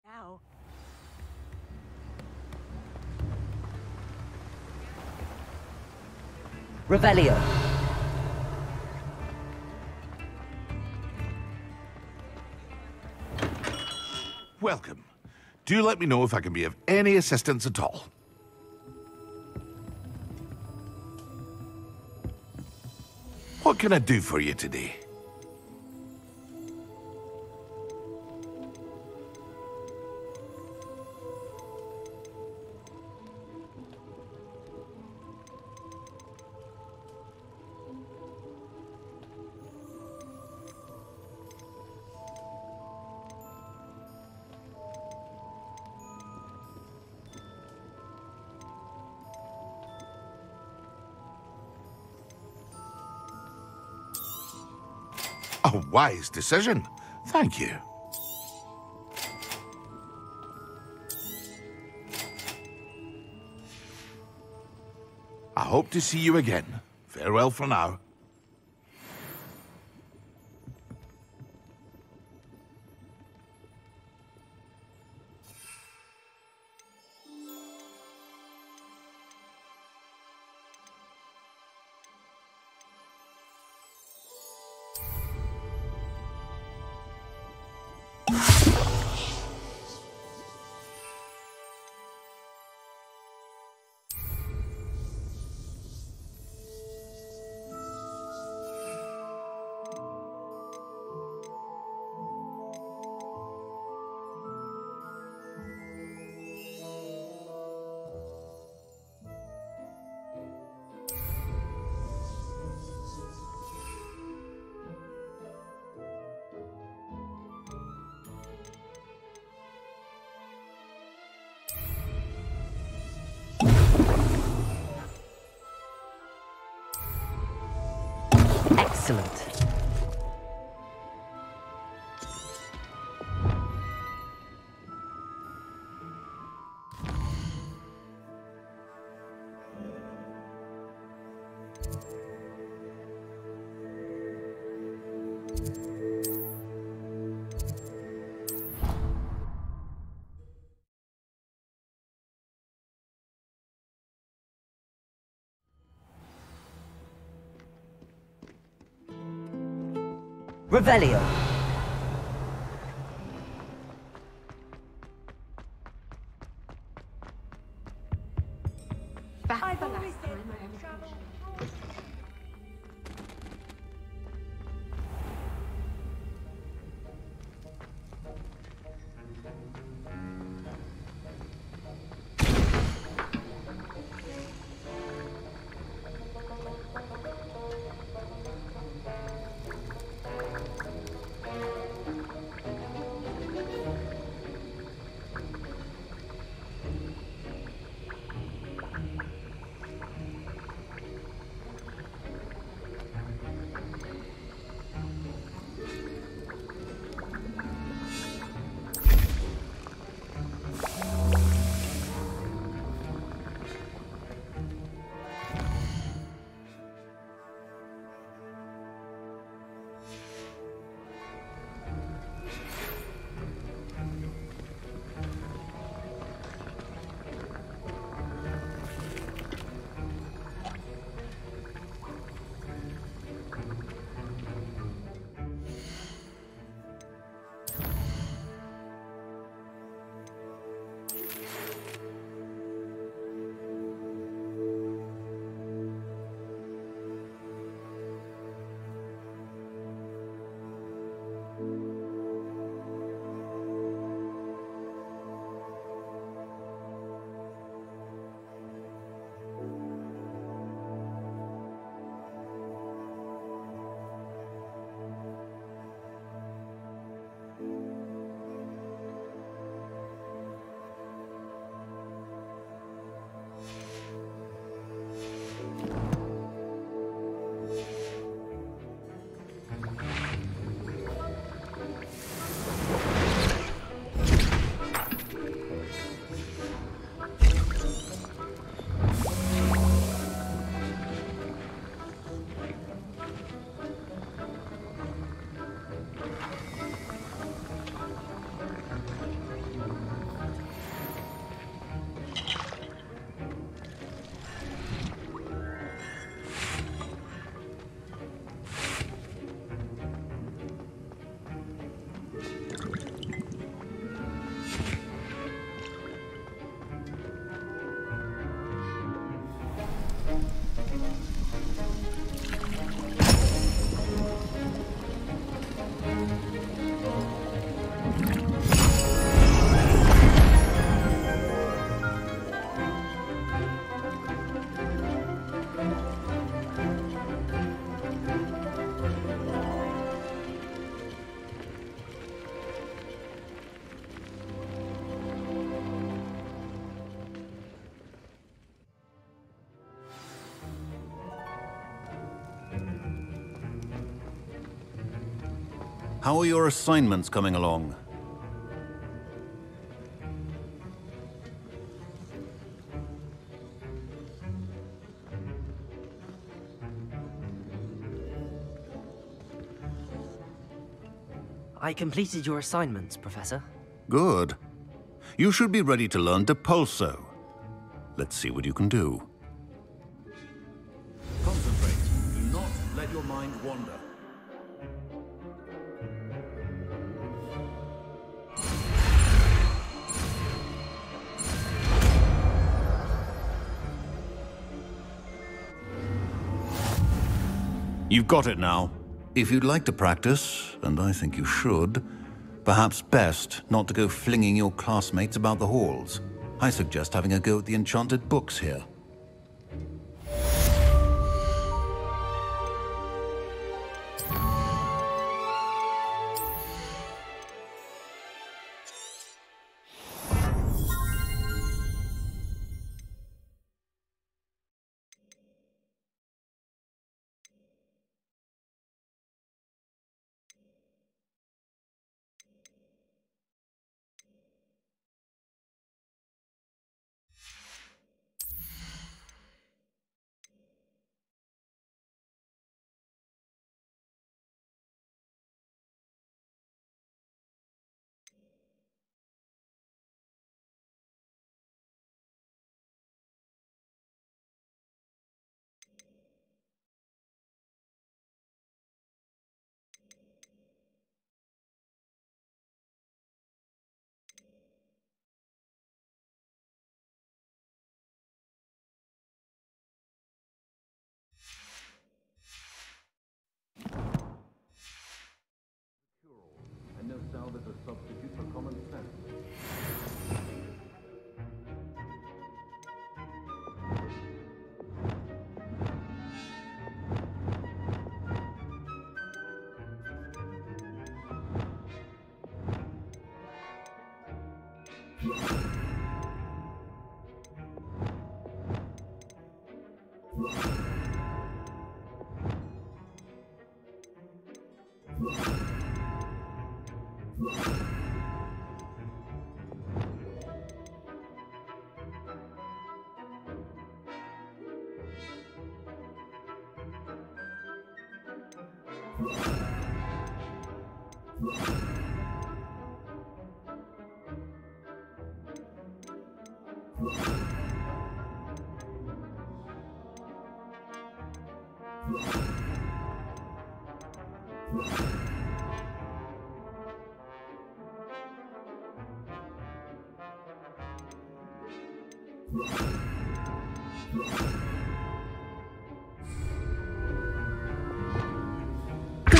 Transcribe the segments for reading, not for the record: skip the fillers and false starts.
Now. Revelio. Welcome. Do let me know if I can be of any assistance at all. What can I do for you today? A wise decision. Thank you. I hope to see you again. Farewell for now. Excellent. Revelio. How are your assignments coming along? I completed your assignments, Professor. Good. You should be ready to learn Depulso. Let's see what you can do. Concentrate. Do not let your mind wander. You've got it now. If you'd like to practice, and I think you should, perhaps best not to go flinging your classmates about the halls. I suggest having a go at the enchanted books here.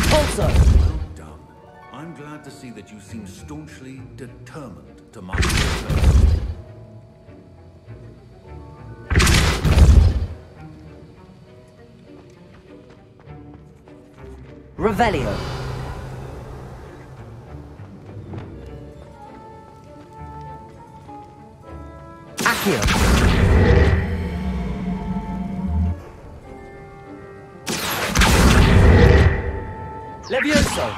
Also, Done. I'm glad to see that you seem staunchly determined to master yourself. Revelio. Accio. Levioso.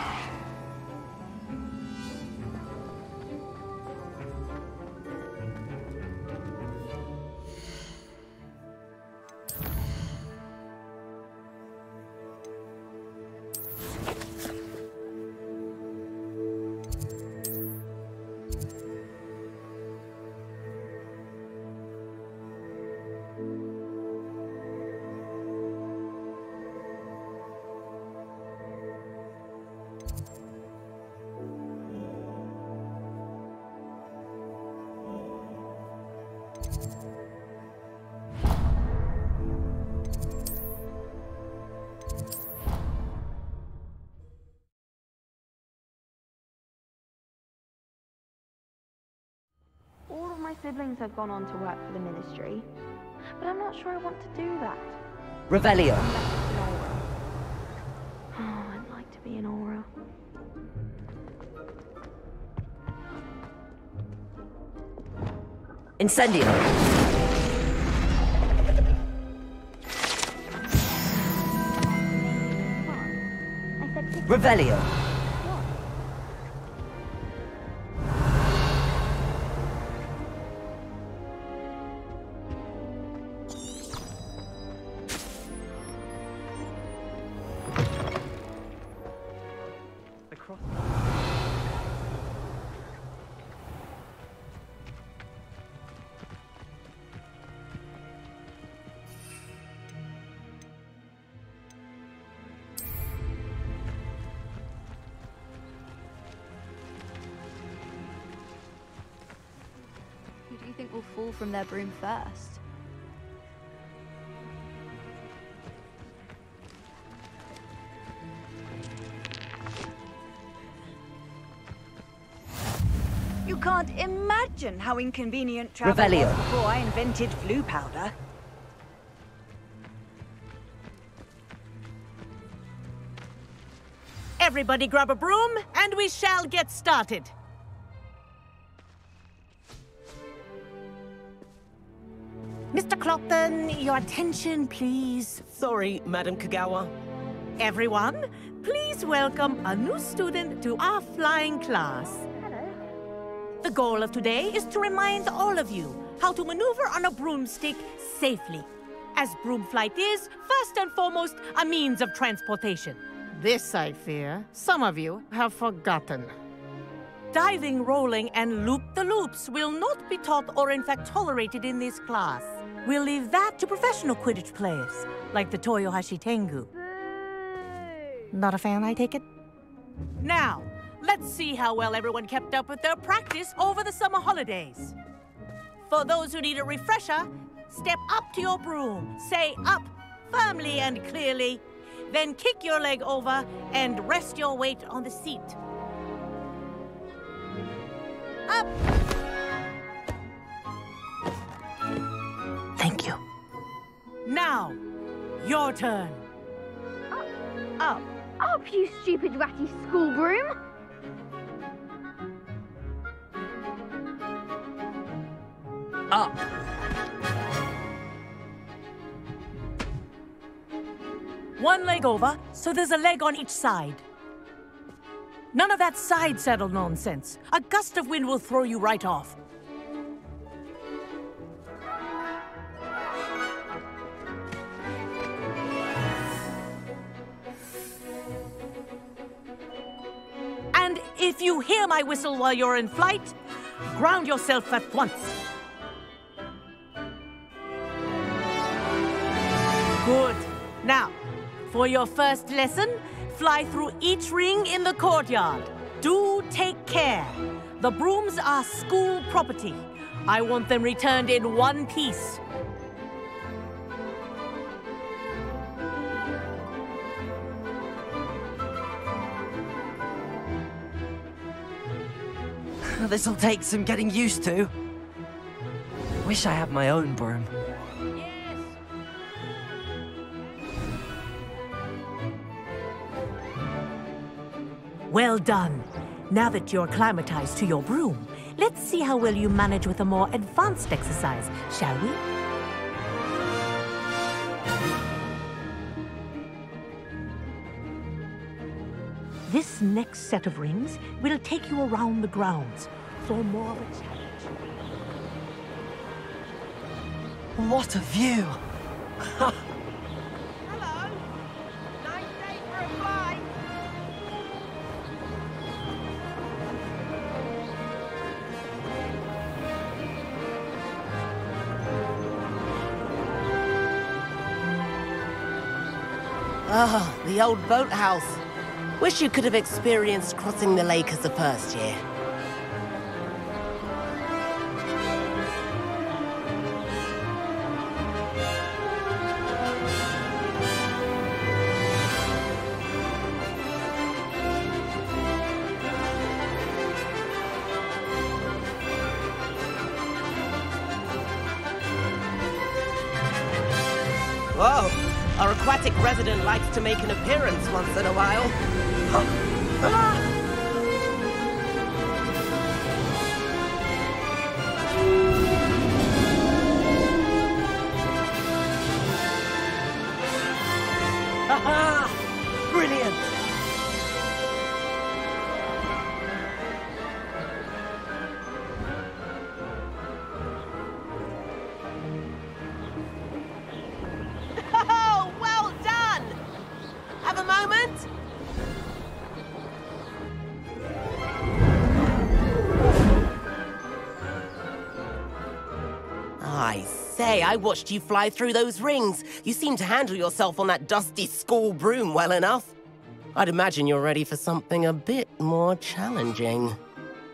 All of my siblings have gone on to work for the ministry, but I'm not sure I want to do that. Revelio. Oh, I'd like to be an aura. Incendio. Revelio. Who do you think will fall from their broom first? You can't imagine how inconvenient travel Revelio. was before I invented flu powder. Everybody grab a broom, and we shall get started. Mr. Clopton, your attention, please. Sorry, Madam Kagawa. Everyone, please welcome a new student to our flying class. The goal of today is to remind all of you how to maneuver on a broomstick safely, as broom flight is, first and foremost, a means of transportation. This, I fear, some of you have forgotten. Diving, rolling, and loop-the-loops will not be taught or in fact tolerated in this class. We'll leave that to professional Quidditch players, like the Toyohashi Tengu. Not a fan, I take it? Now, let's see how well everyone kept up with their practice over the summer holidays. For those who need a refresher, step up to your broom, say up firmly and clearly, then kick your leg over and rest your weight on the seat. Up! Thank you. Now, your turn. Up, you stupid ratty school broom! Up. One leg over, so there's a leg on each side. None of that side saddle nonsense. A gust of wind will throw you right off. if you hear my whistle while you're in flight, ground yourself at once. Good. Now, for your first lesson, fly through each ring in the courtyard. Do take care. The brooms are school property. I want them returned in one piece. This'll take some getting used to. Wish I had my own broom. Yes. Well done. Now that you're acclimatized to your broom, let's see how well you manage with a more advanced exercise, shall we? This next set of rings will take you around the grounds for more of a challenge. What a view! Hello. Nice day for a fly. Ah, the old boathouse. Wish you could have experienced crossing the lake as a first year. Whoa! Our aquatic resident likes to make an appearance once in a while. Haha! Brilliant! Oh, well done! Have a moment? I say, I watched you fly through those rings. You seem to handle yourself on that dusty school broom well enough. I'd imagine you're ready for something a bit more challenging.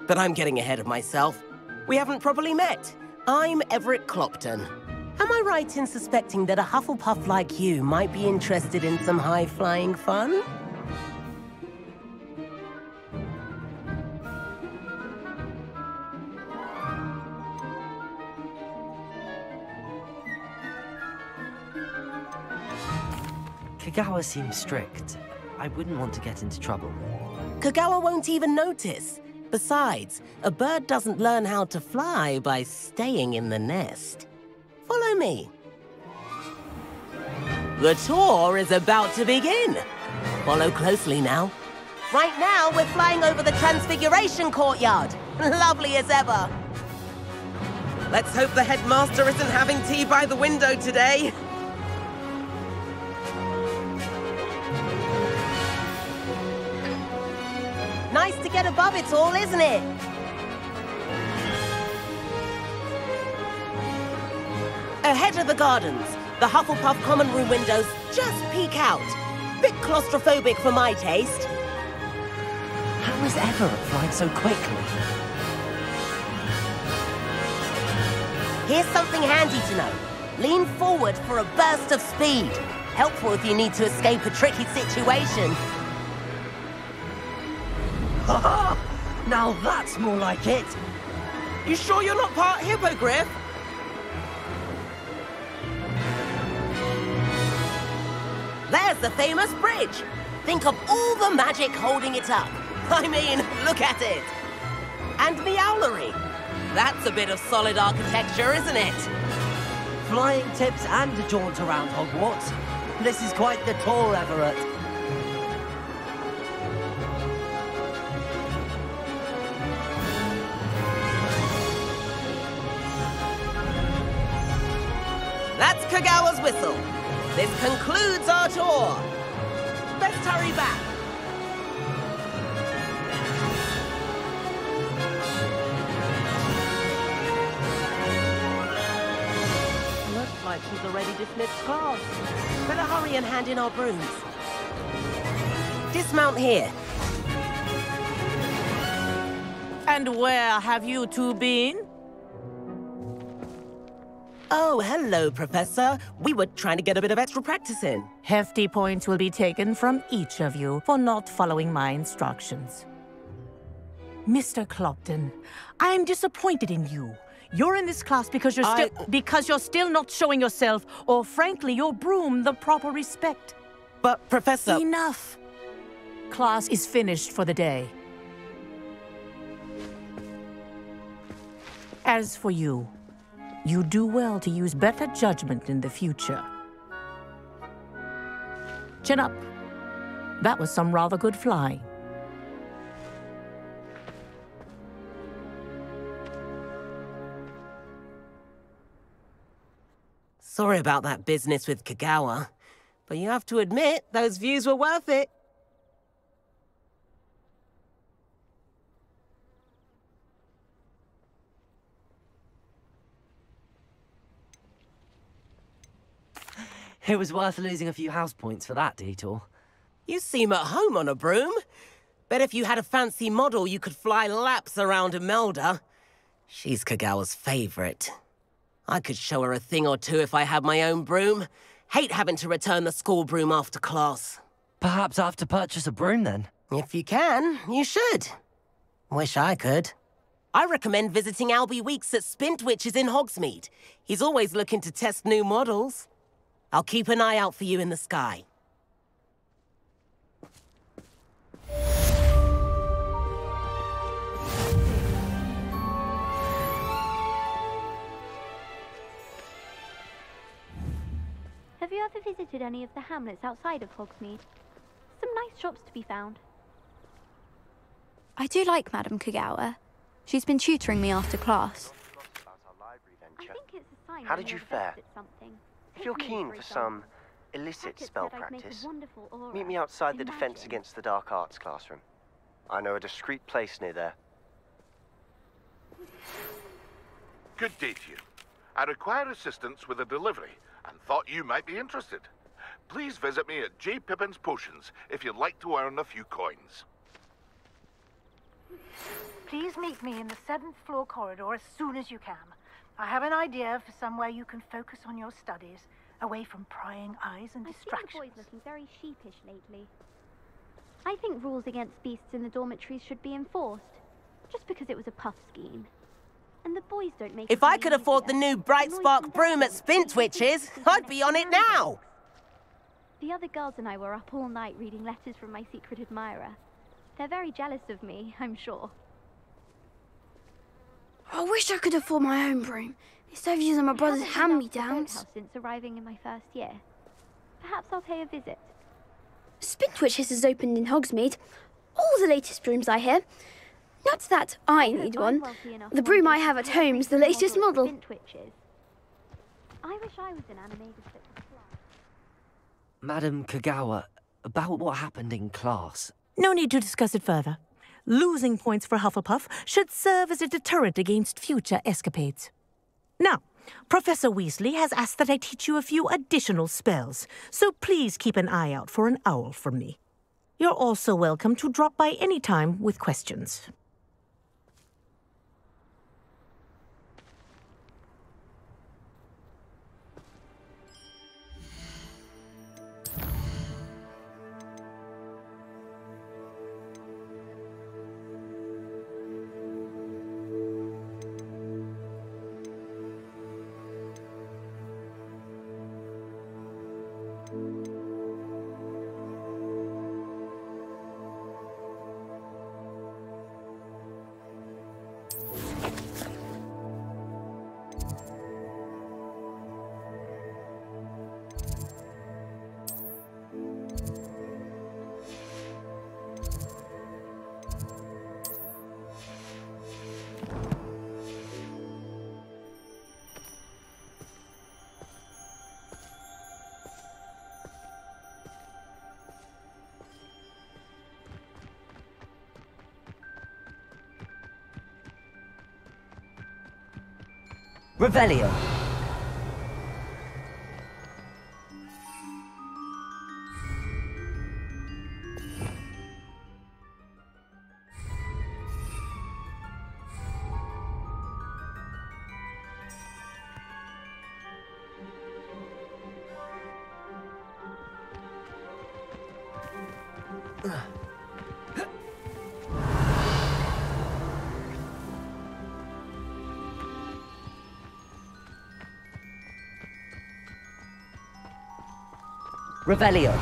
But I'm getting ahead of myself. We haven't properly met. I'm Everett Clopton. Am I right in suspecting that a Hufflepuff like you might be interested in some high-flying fun? Kagawa seems strict. I wouldn't want to get into trouble. Kagawa won't even notice. Besides, a bird doesn't learn how to fly by staying in the nest. Follow me. The tour is about to begin. Follow closely now. Right now, we're flying over the Transfiguration Courtyard. Lovely as ever. Let's hope the headmaster isn't having tea by the window today. Nice to get above it all, isn't it? Ahead of the gardens, the Hufflepuff common room windows just peek out. Bit claustrophobic for my taste. How was Everett flying so quickly? Here's something handy to know. Lean forward for a burst of speed. Helpful if you need to escape a tricky situation. Haha! Now that's more like it! You sure you're not part hippogriff? There's the famous bridge. Think of all the magic holding it up. I mean, look at it. And the owlery. That's a bit of solid architecture, isn't it? Flying tips and a jaunt around Hogwarts. This is quite the tour, Everett. That's Kagawa's whistle. This concludes our tour. Let's hurry back. dismissed class. Better hurry and hand in our brooms. Dismount here. And where have you two been? Oh, hello, Professor. We were trying to get a bit of extra practice in. Hefty points will be taken from each of you for not following my instructions. Mr. Clopton, I'm disappointed in you. You're in this class because you're still not showing yourself, or frankly, your broom, the proper respect. But, Professor... Enough! Class is finished for the day. As for you, you do well to use better judgment in the future. Chin up. That was some rather good flying. Sorry about that business with Kagawa, but you have to admit, those views were worth it. It was worth losing a few house points for that detour. You seem at home on a broom. Bet if you had a fancy model, you could fly laps around Imelda. She's Kagawa's favorite. I could show her a thing or two if I had my own broom. Hate having to return the school broom after class. Perhaps I have to purchase a broom then? If you can, you should. Wish I could. I recommend visiting Albie Weeks at Spintwitches in Hogsmeade. He's always looking to test new models. I'll keep an eye out for you in the sky. Have you ever visited any of the hamlets outside of Hogsmeade? Some nice shops to be found. I do like Madame Kagawa. She's been tutoring me after class. I think it's a sign. How did you fare? If you're keen for some illicit spell practice, meet me outside the Defense Against the Dark Arts classroom. I know a discreet place near there. Good day to you. I require assistance with a delivery and thought you might be interested. Please visit me at J. Pippin's Potions if you'd like to earn a few coins. Please meet me in the 7th floor corridor as soon as you can. I have an idea for somewhere you can focus on your studies, away from prying eyes and distractions. I see the boys looking very sheepish lately. I think rules against beasts in the dormitories should be enforced, just because it was a puff scheme. And the boys don't make. If I could afford the new Bright Spark broom at Spintwitches, I'd be on it now. The other girls and I were up all night reading letters from my secret admirer. They're very jealous of me, I'm sure. I wish I could afford my own broom, instead of using my brother's hand-me-downs. Since arriving in my first year. Perhaps I'll pay a visit. Spintwitches has opened in Hogsmeade. All the latest brooms, I hear. Not that I need one. The broom I have at home is the latest model. I wish I was an animated fit. Madam Kagawa, about what happened in class. No need to discuss it further. Losing points for Hufflepuff should serve as a deterrent against future escapades. Now, Professor Weasley has asked that I teach you a few additional spells, so please keep an eye out for an owl from me. You're also welcome to drop by any time with questions. Revelio. Revelio.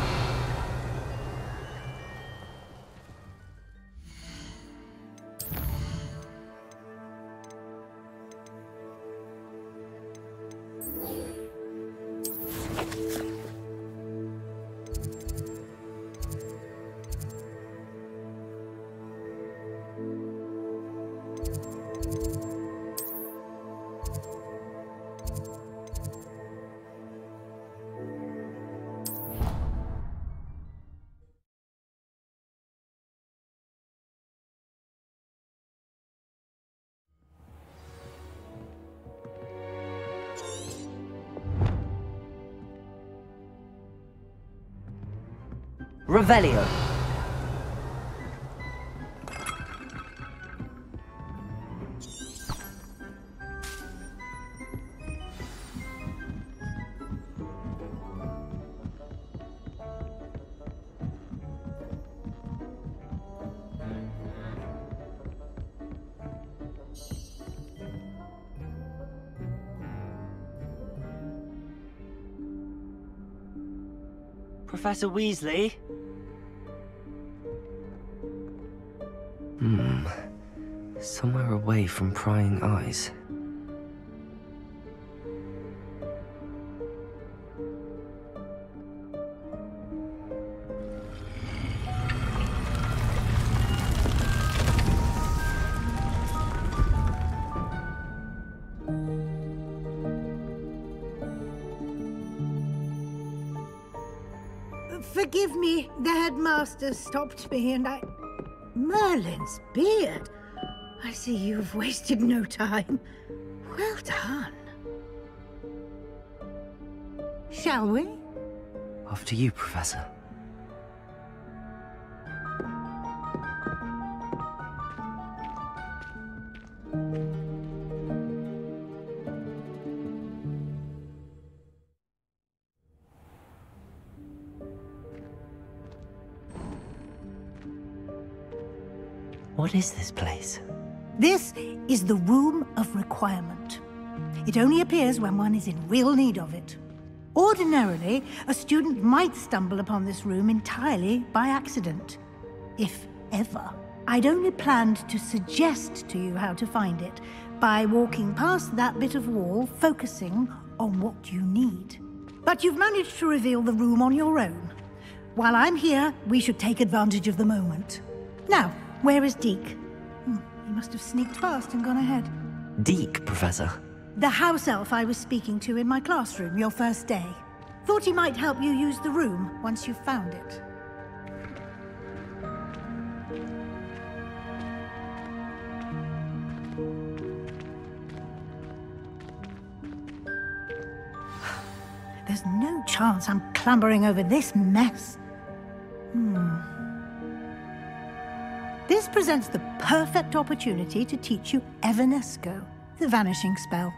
Revelio. Professor Weasley? Somewhere away from prying eyes. Forgive me, the headmaster stopped me and Merlin's beard. I see you've wasted no time. Well done. Shall we? After you, Professor. What is this place? This is the Room of Requirement. It only appears when one is in real need of it. Ordinarily, a student might stumble upon this room entirely by accident, if ever. I'd only planned to suggest to you how to find it by walking past that bit of wall, focusing on what you need. But you've managed to reveal the room on your own. While I'm here, we should take advantage of the moment. Now, where is Deke? He must have sneaked past and gone ahead. Deke, Professor? The house elf I was speaking to in my classroom your first day. Thought he might help you use the room once you've found it. There's no chance I'm clambering over this mess. This presents the perfect opportunity to teach you Evanesco, the vanishing spell.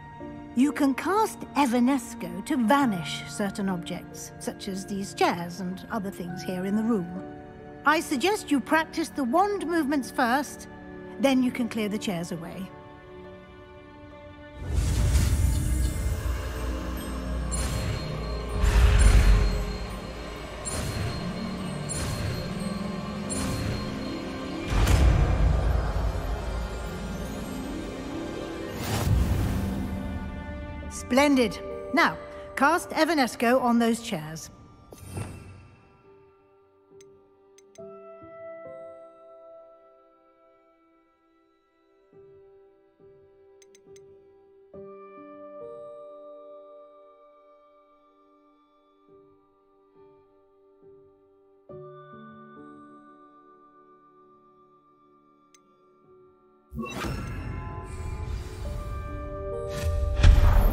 You can cast Evanesco to vanish certain objects, such as these chairs and other things here in the room. I suggest you practice the wand movements first, then you can clear the chairs away. Splendid. Now, cast Evanesco on those chairs.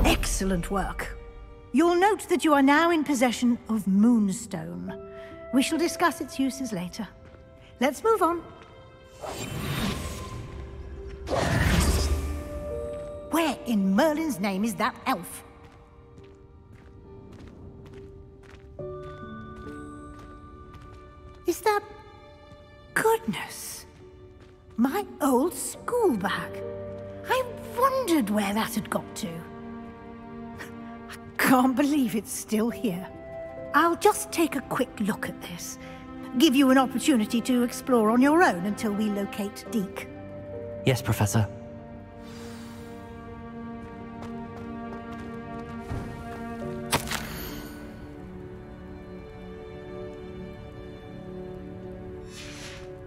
Excellent work. You'll note that you are now in possession of Moonstone. We shall discuss its uses later. Let's move on. Where in Merlin's name is that elf? Is that... Goodness! My old school bag. I wondered where that had got to. I can't believe it's still here. I'll just take a quick look at this. Give you an opportunity to explore on your own until we locate Deke. Yes, Professor.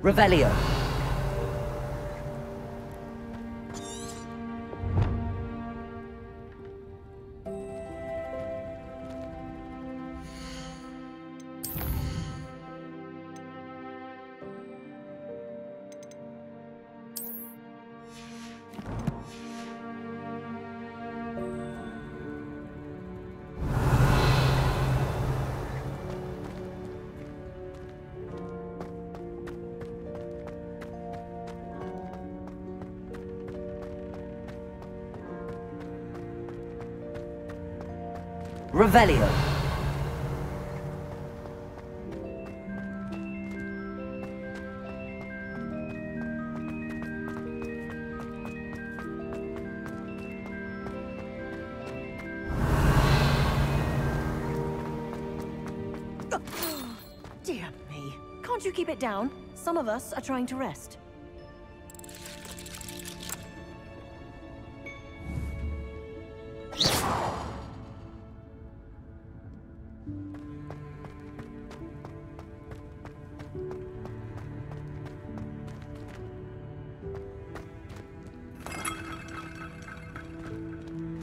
Revelio. Revelio. Dear me. Can't you keep it down? Some of us are trying to rest.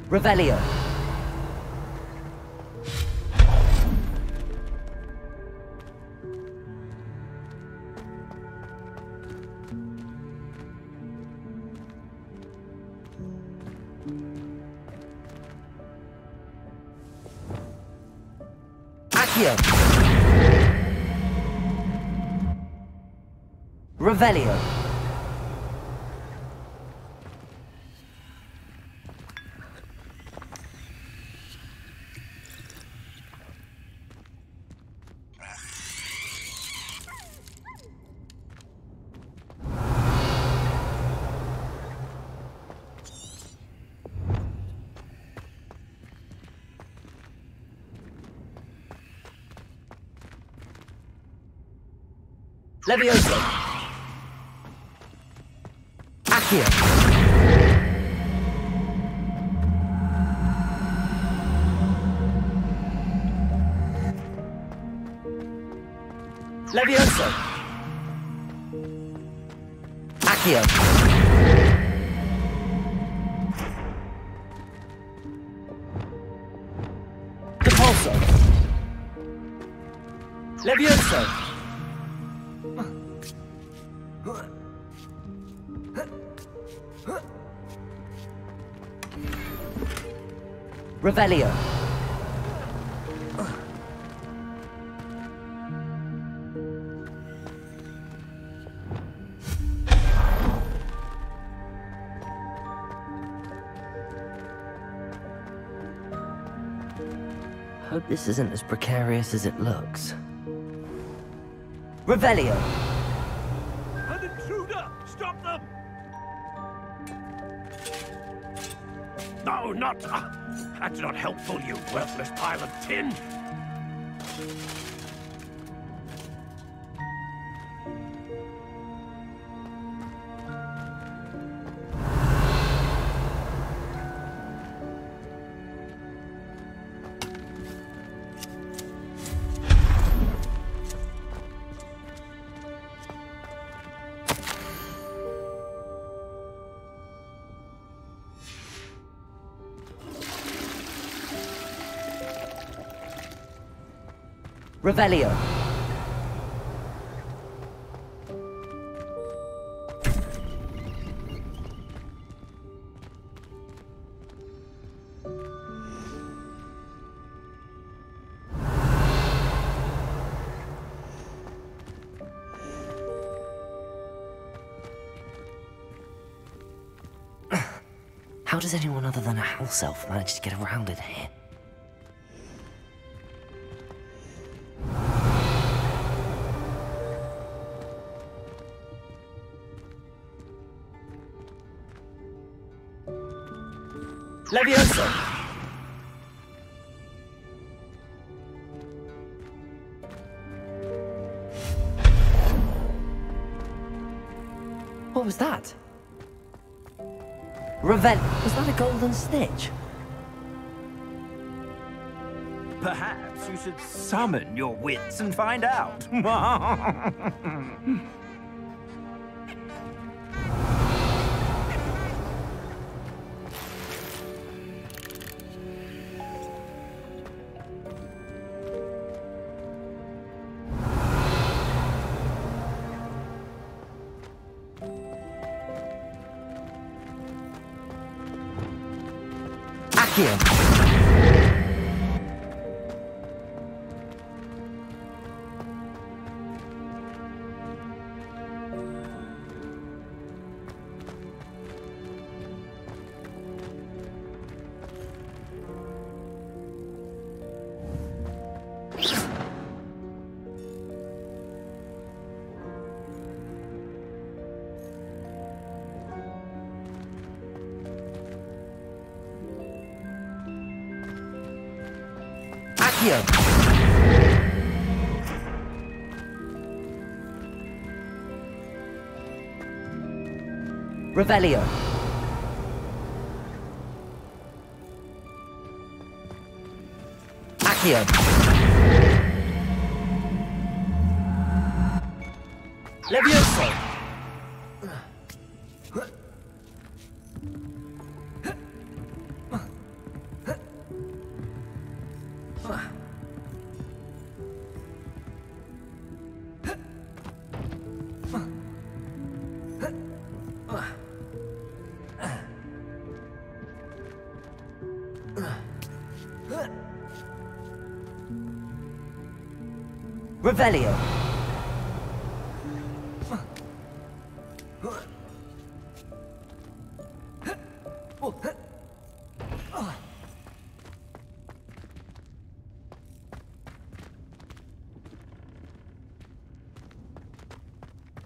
Revelio. Accio. Revelio. Levioso. Accio. Levioso. Accio. Depulso. Levioso. Revelio. Hope this isn't as precarious as it looks. Revelio. An intruder! Stop them! No, not... that's not helpful, you worthless pile of tin! Revelio. How does anyone other than a house elf manage to get around in here? Leviosa! What was that? Revel... Was that a golden snitch? Perhaps you should summon your wits and find out. Accio! Revelio. Accio. Leviosa! Revelio.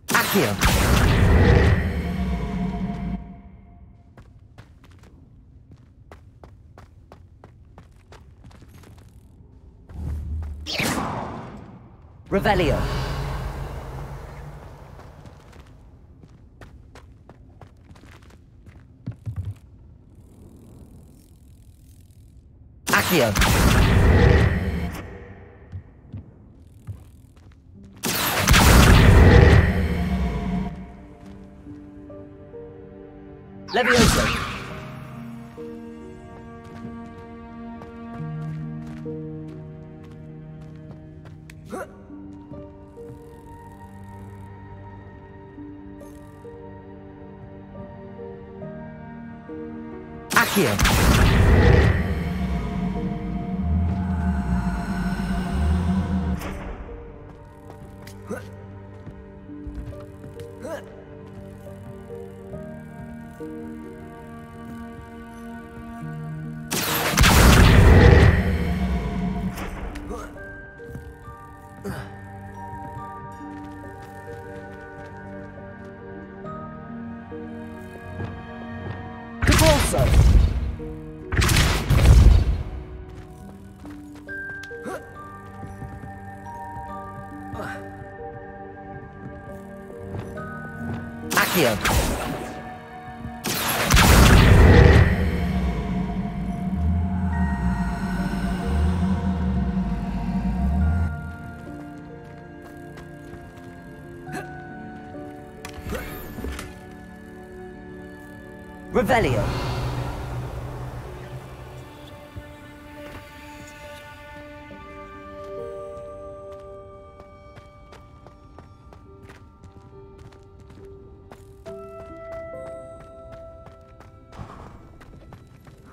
Accio. Revelio. Accio. Leviosa! Accio. Accio. Revelio.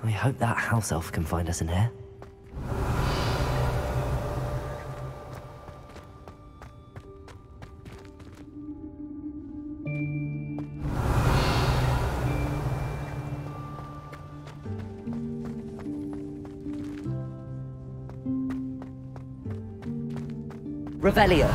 I hope that house elf can find us in here. Revelio.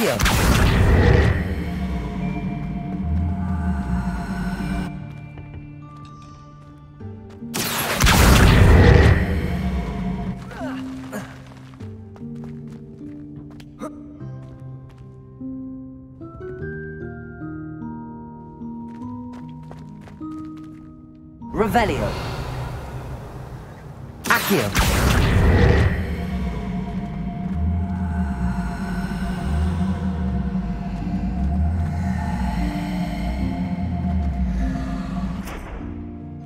Accio. Revelio. Accio.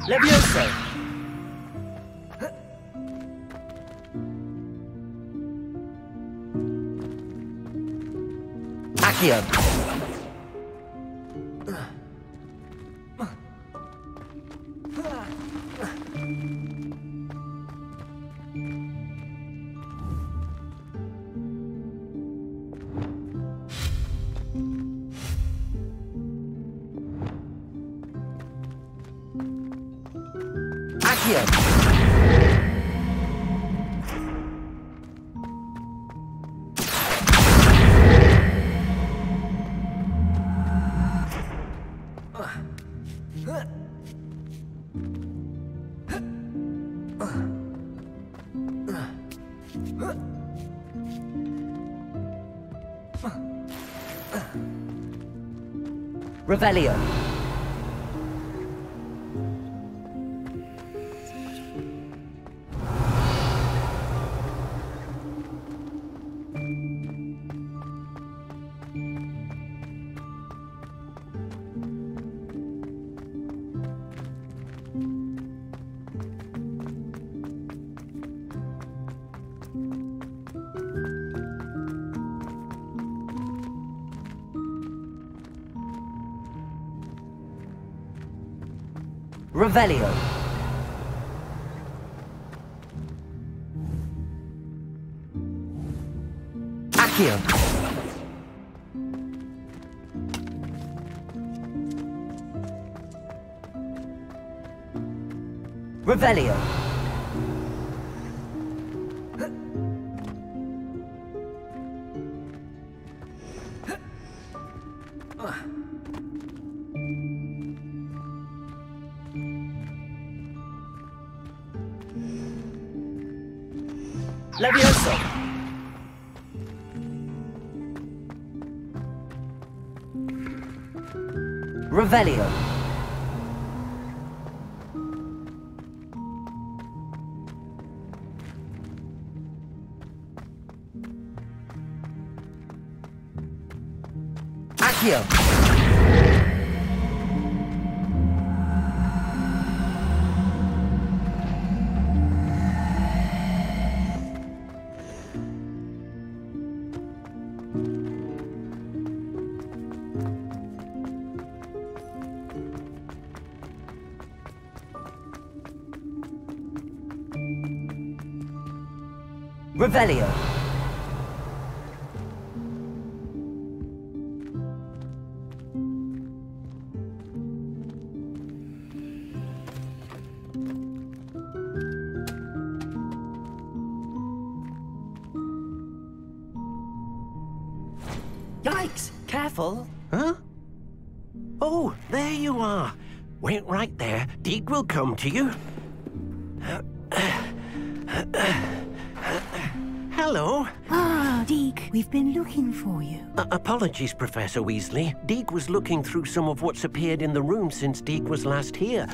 Levioso. Accio. Accio. Revelio. Revelio. Accio. Revelio. Levioso. Revelio. Accio. Revelio. Yikes! Careful. Huh? Oh, there you are. Wait right there. Deke will come to you. Hello. Ah, Deke, we've been looking for you. Apologies, Professor Weasley. Deke was looking through some of what's appeared in the room since Deke was last here.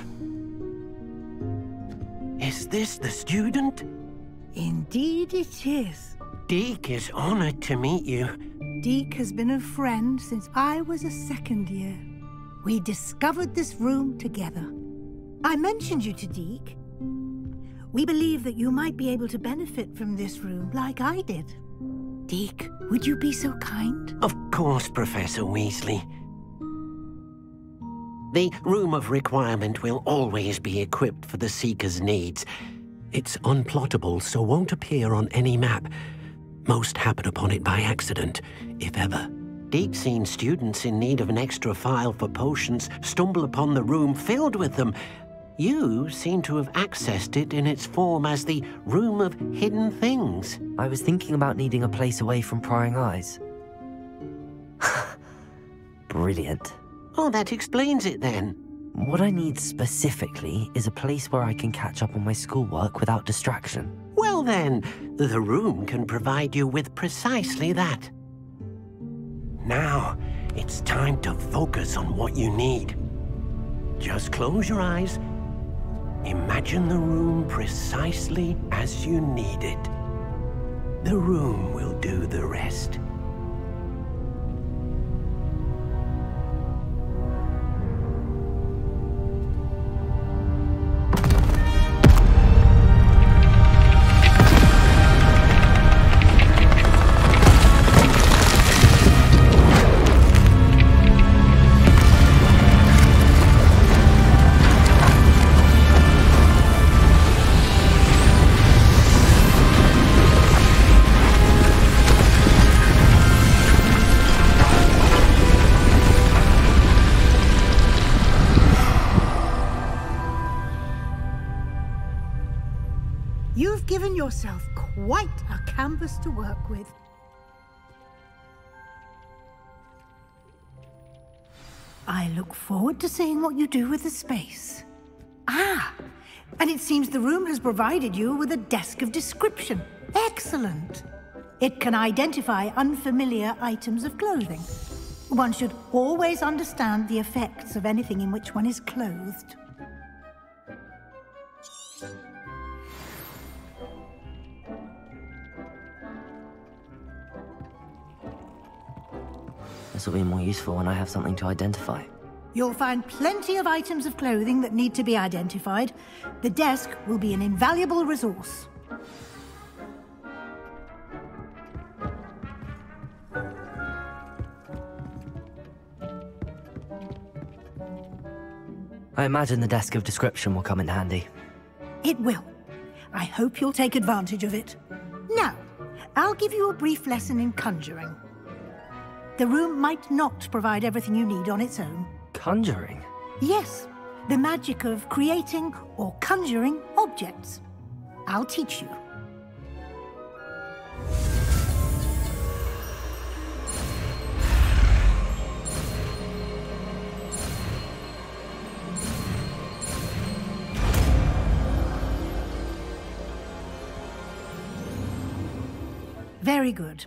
Is this the student? Indeed it is. Deke is honored to meet you. Deke has been a friend since I was a second year. We discovered this room together. I mentioned you to Deke. We believe that you might be able to benefit from this room like I did. Deke, would you be so kind? Of course, Professor Weasley. The Room of Requirement will always be equipped for the Seeker's needs. It's unplottable, so won't appear on any map. Most happen upon it by accident, if ever. Deke's seen students in need of an extra file for potions stumble upon the room filled with them. You seem to have accessed it in its form as the Room of Hidden Things. I was thinking about needing a place away from prying eyes. Brilliant. Oh, that explains it then. What I need specifically is a place where I can catch up on my schoolwork without distraction. Well then, the room can provide you with precisely that. Now, it's time to focus on what you need. Just close your eyes. Imagine the room precisely as you need it. The room will do the rest. You've given yourself quite a canvas to work with. I look forward to seeing what you do with the space. Ah, and it seems the room has provided you with a desk of description. Excellent. It can identify unfamiliar items of clothing. One should always understand the effects of anything in which one is clothed. This will be more useful when I have something to identify. You'll find plenty of items of clothing that need to be identified. The desk will be an invaluable resource. I imagine the desk of description will come in handy. It will. I hope you'll take advantage of it. Now, I'll give you a brief lesson in conjuring. The room might not provide everything you need on its own. Conjuring? Yes, the magic of creating or conjuring objects. I'll teach you. Very good.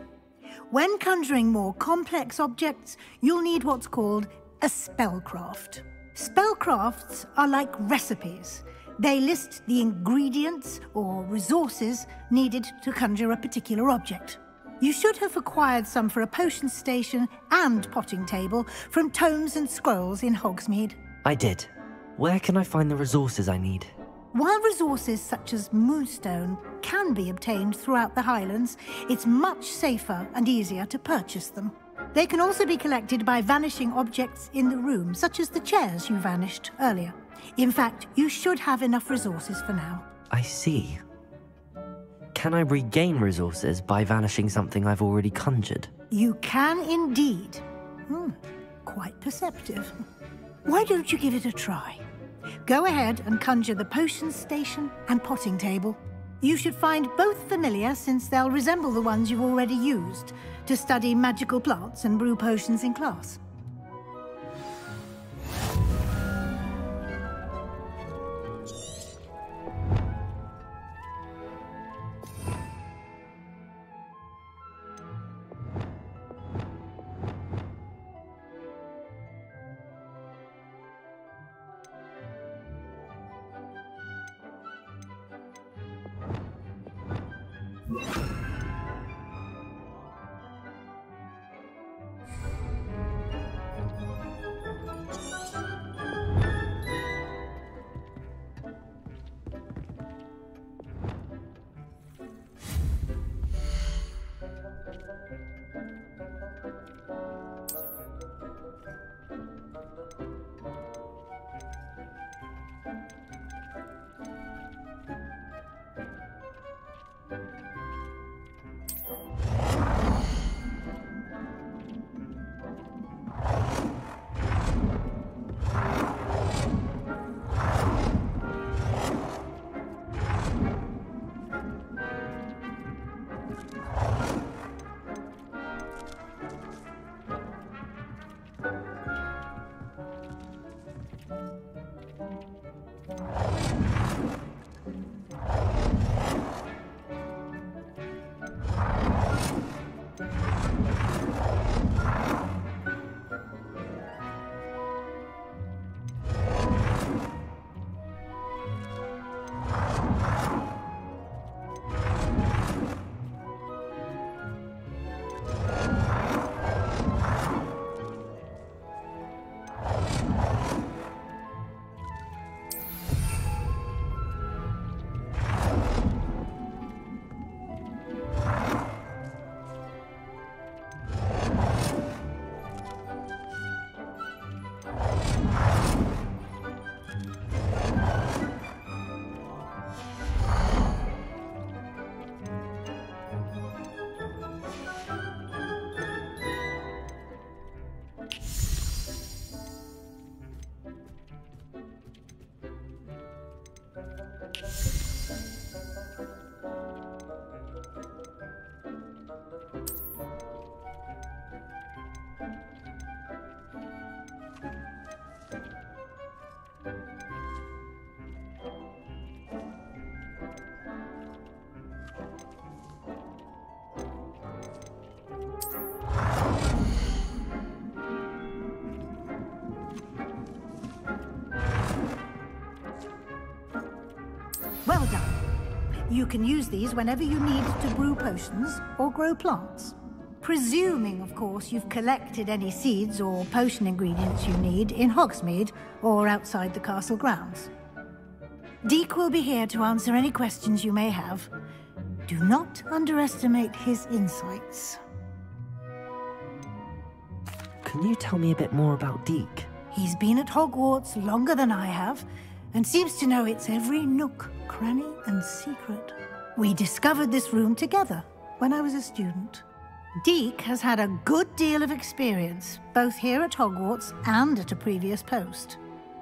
When conjuring more complex objects, you'll need what's called a spellcraft. Spellcrafts are like recipes. They list the ingredients or resources needed to conjure a particular object. You should have acquired some for a potion station and potting table from tomes and scrolls in Hogsmeade. I did. Where can I find the resources I need? While resources such as moonstone can be obtained throughout the Highlands, it's much safer and easier to purchase them. They can also be collected by vanishing objects in the room, such as the chairs you vanished earlier. In fact, you should have enough resources for now. I see. Can I regain resources by vanishing something I've already conjured? You can indeed. Quite perceptive. Why don't you give it a try? Go ahead and conjure the potion station and potting table. You should find both familiar, since they'll resemble the ones you've already used to study magical plants and brew potions in class. You can use these whenever you need to brew potions or grow plants. Presuming, of course, you've collected any seeds or potion ingredients you need in Hogsmeade or outside the castle grounds. Deek will be here to answer any questions you may have. Do not underestimate his insights. Can you tell me a bit more about Deek? He's been at Hogwarts longer than I have, and seems to know its every nook, cranny, and secret. We discovered this room together when I was a student. Deek has had a good deal of experience, both here at Hogwarts and at a previous post.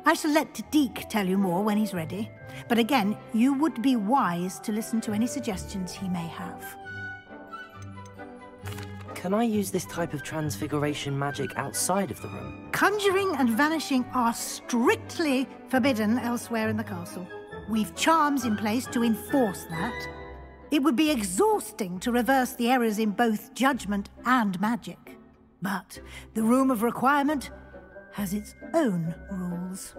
I shall let Deek tell you more when he's ready, but again, you would be wise to listen to any suggestions he may have. Can I use this type of transfiguration magic outside of the room? Conjuring and vanishing are strictly forbidden elsewhere in the castle. We've charms in place to enforce that. It would be exhausting to reverse the errors in both judgment and magic. But the Room of Requirement has its own rules.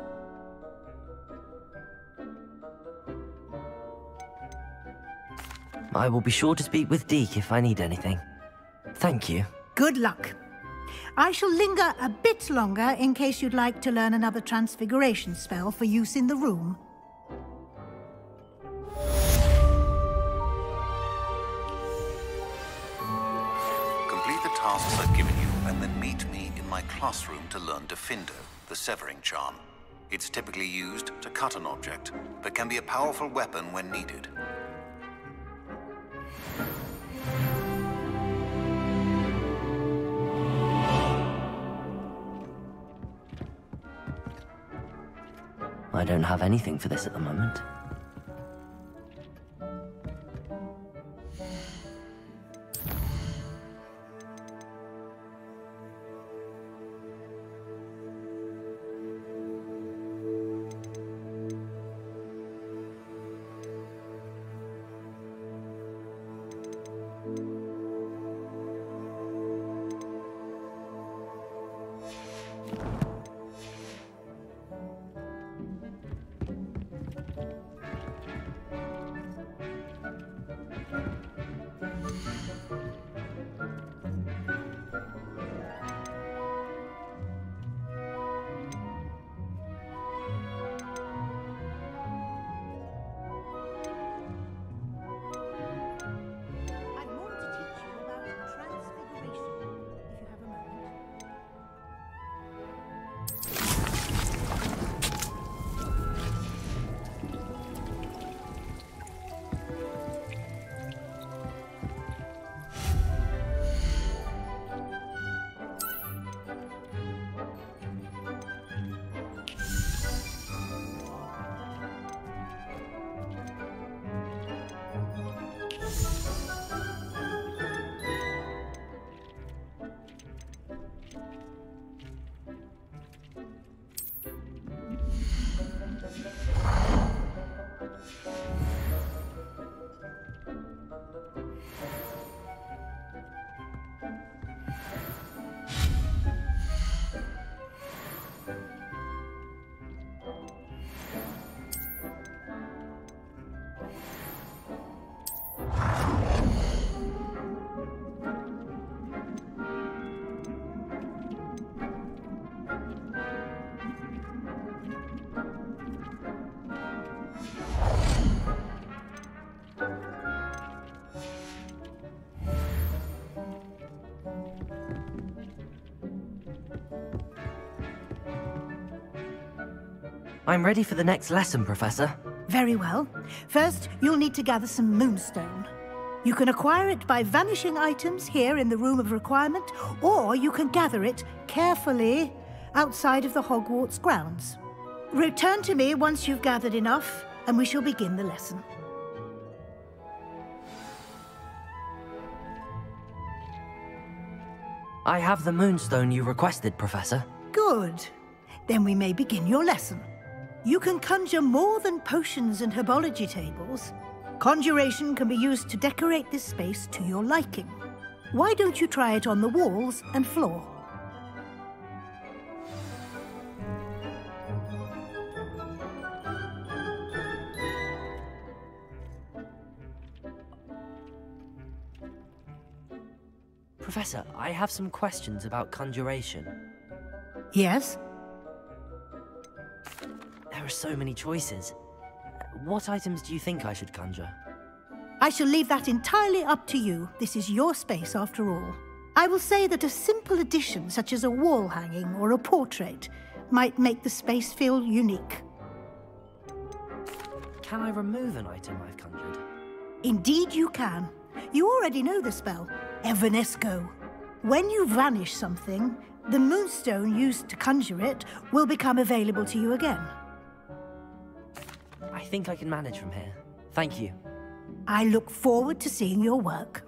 I will be sure to speak with Deek if I need anything. Thank you. Good luck. I shall linger a bit longer in case you'd like to learn another transfiguration spell for use in the room. Complete the tasks I've given you, and then meet me in my classroom to learn Diffindo, the severing charm. It's typically used to cut an object, but can be a powerful weapon when needed. I don't have anything for this at the moment. I'm ready for the next lesson, Professor. Very well. First, you'll need to gather some moonstone. You can acquire it by vanishing items here in the Room of Requirement, or you can gather it carefully outside of the Hogwarts grounds. Return to me once you've gathered enough, and we shall begin the lesson. I have the moonstone you requested, Professor. Good. Then we may begin your lesson. You can conjure more than potions and herbology tables. Conjuration can be used to decorate this space to your liking. Why don't you try it on the walls and floor? Professor, I have some questions about conjuration. Yes? There are so many choices. What items do you think I should conjure? I shall leave that entirely up to you. This is your space after all. I will say that a simple addition, such as a wall hanging or a portrait, might make the space feel unique. Can I remove an item I've conjured? Indeed you can. You already know the spell, Evanesco. When you vanish something, the moonstone used to conjure it will become available to you again. I think I can manage from here. Thank you. I look forward to seeing your work.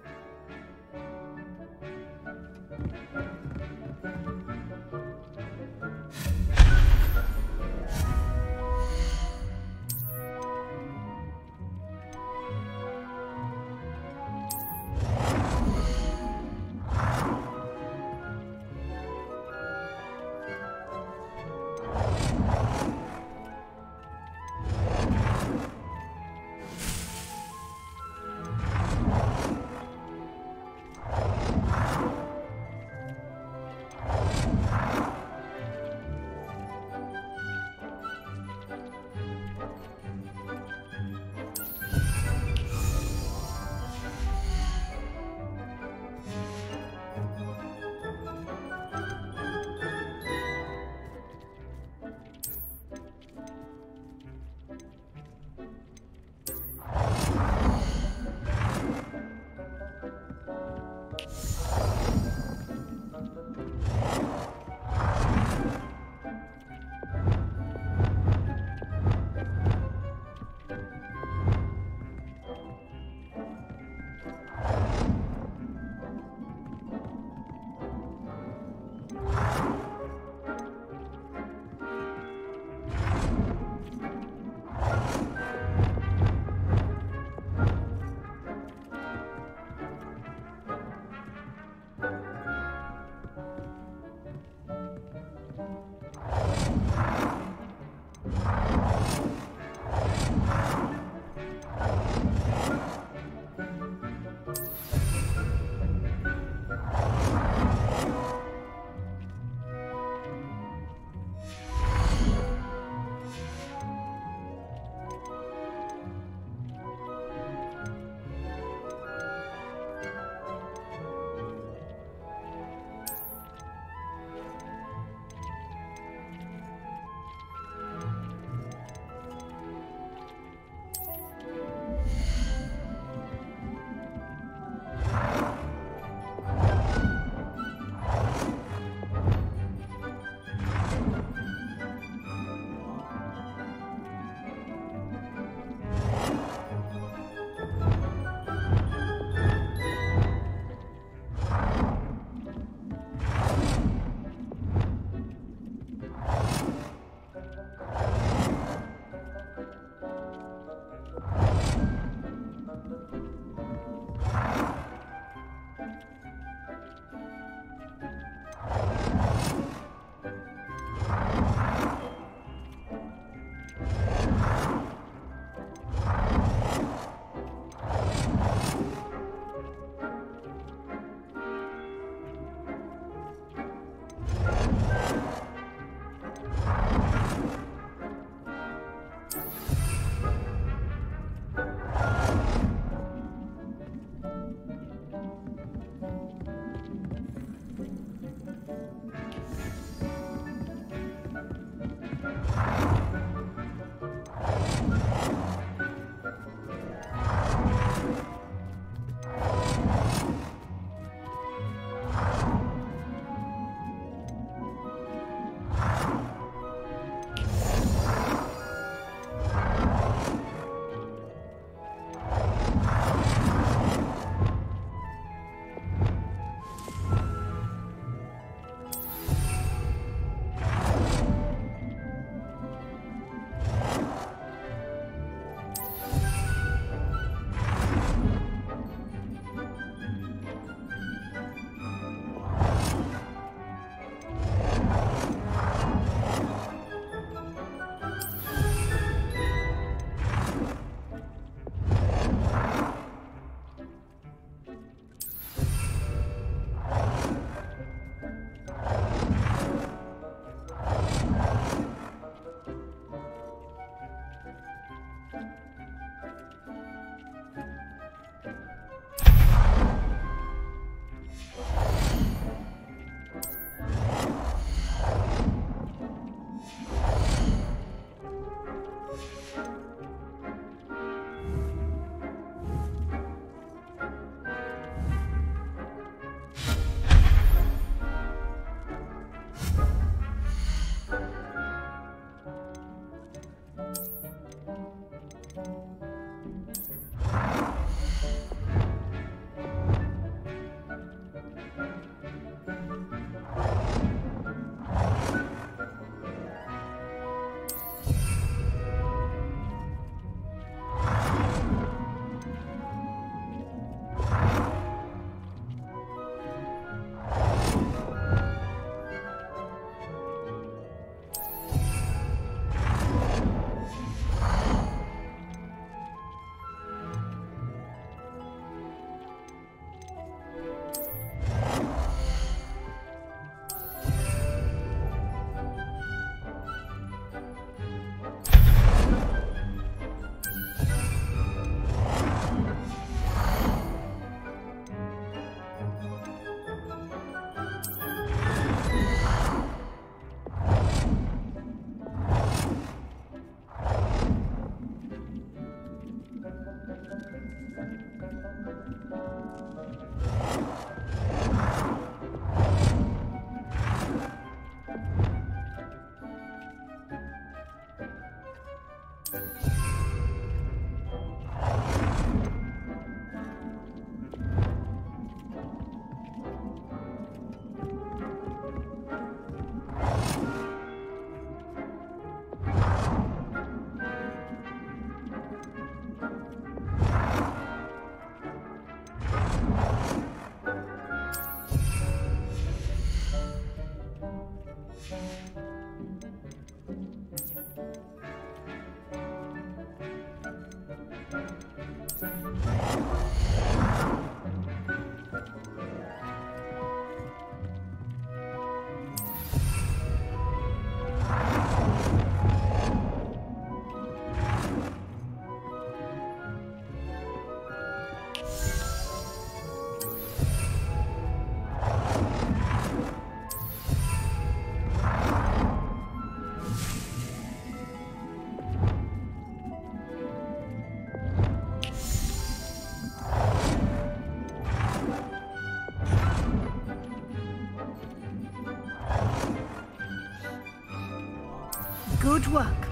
Good work.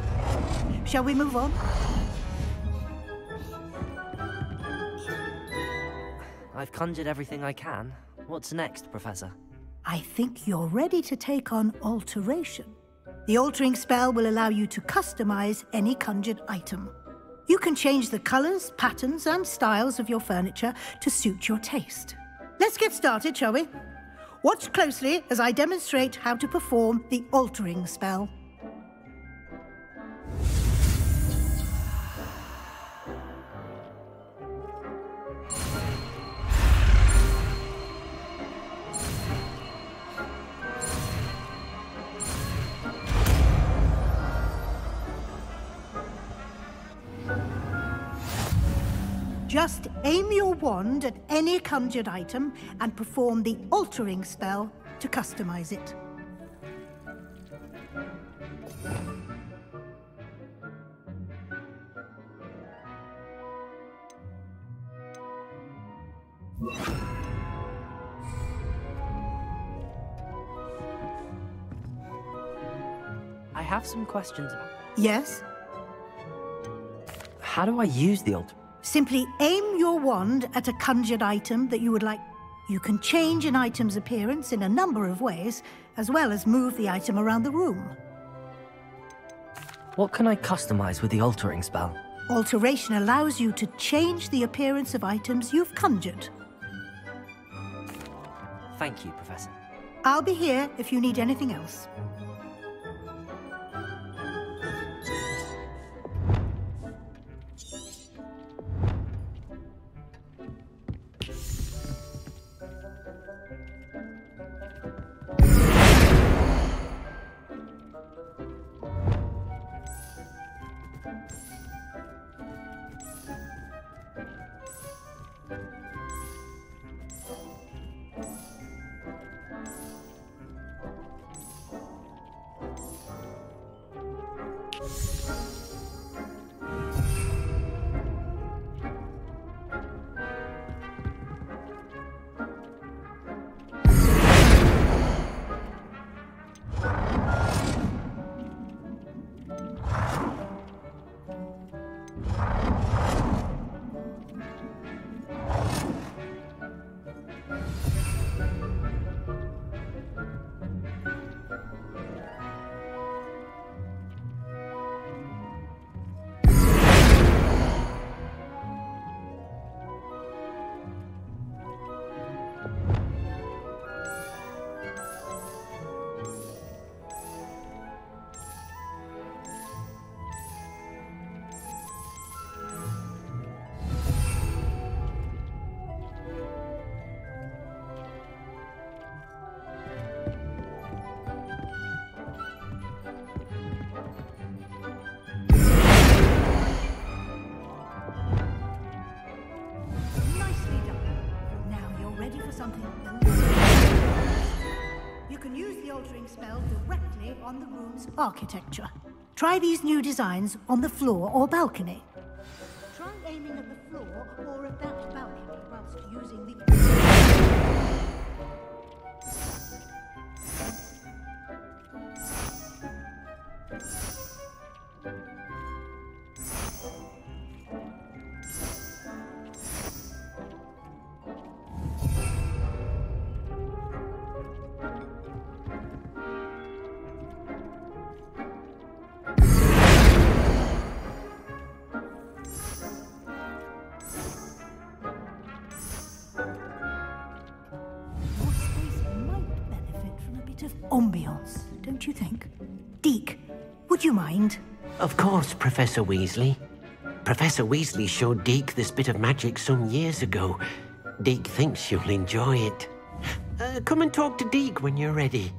Shall we move on? I've conjured everything I can. What's next, Professor? I think you're ready to take on alteration. The altering spell will allow you to customize any conjured item. You can change the colors, patterns, and styles of your furniture to suit your taste. Let's get started, shall we? Watch closely as I demonstrate how to perform the altering spell. Just aim your wand at any conjured item and perform the altering spell to customize it. I have some questions about... Yes? How do I use the altar? Simply aim your wand at a conjured item that you would like. You can change an item's appearance in a number of ways, as well as move the item around the room. What can I customize with the altering spell? Alteration allows you to change the appearance of items you've conjured. Thank you, Professor. I'll be here if you need anything else. Spell directly on the room's architecture. Try these new designs on the floor or balcony. Try aiming at the floor or at that balcony whilst using the... ambience, don't you think? Deke, would you mind? Of course, Professor Weasley. Professor Weasley showed Deke this bit of magic some years ago. Deke thinks you'll enjoy it. Come and talk to Deke when you're ready.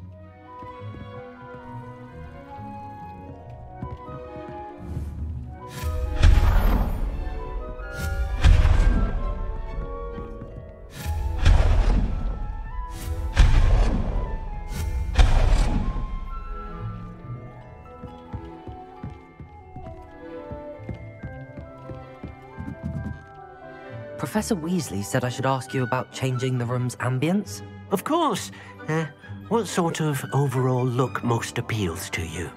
Professor Weasley said I should ask you about changing the room's ambience? Of course. What sort of overall look most appeals to you?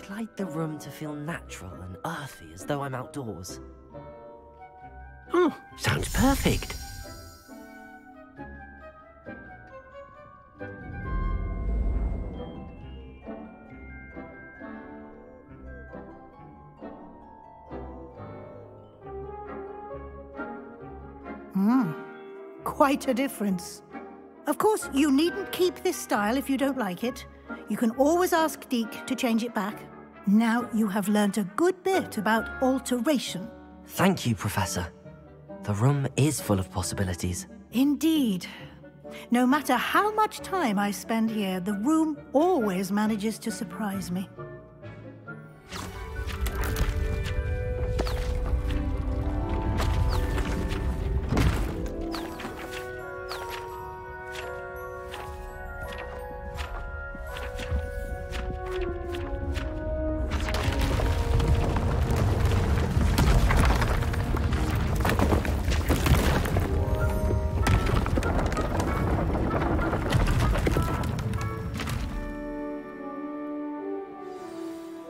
I'd like the room to feel natural and earthy, as though I'm outdoors. Oh, sounds perfect. Quite a difference. Of course, you needn't keep this style if you don't like it. You can always ask Deke to change it back. Now you have learnt a good bit about alteration. Thank you, Professor. The room is full of possibilities. Indeed. No matter how much time I spend here, the room always manages to surprise me.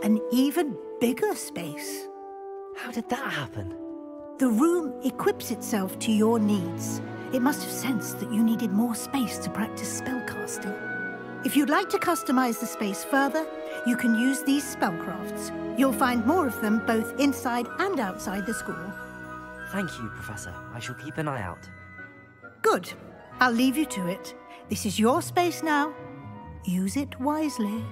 An even bigger space. How did that happen? The room equips itself to your needs. It must have sensed that you needed more space to practice spellcasting. If you'd like to customize the space further, you can use these spellcrafts. You'll find more of them both inside and outside the school. Thank you, Professor. I shall keep an eye out. Good. I'll leave you to it. This is your space now. Use it wisely.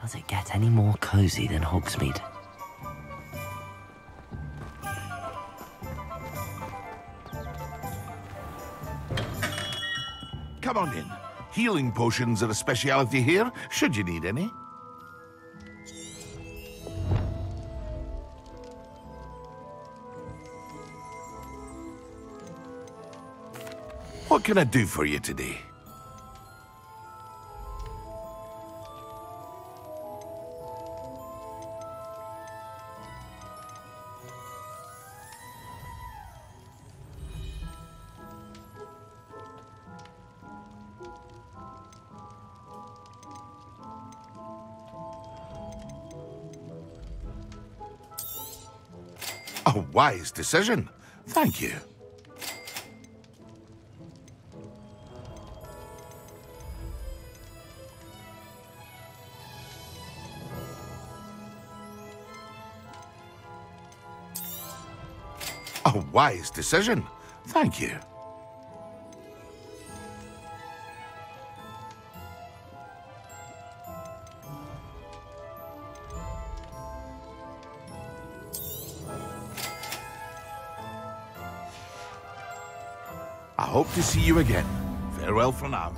Does it get any more cozy than Hogsmeade? Come on in. Healing potions are a speciality here, should you need any. What can I do for you today? A wise decision. Thank you. A wise decision. Thank you. I hope to see you again. Farewell for now.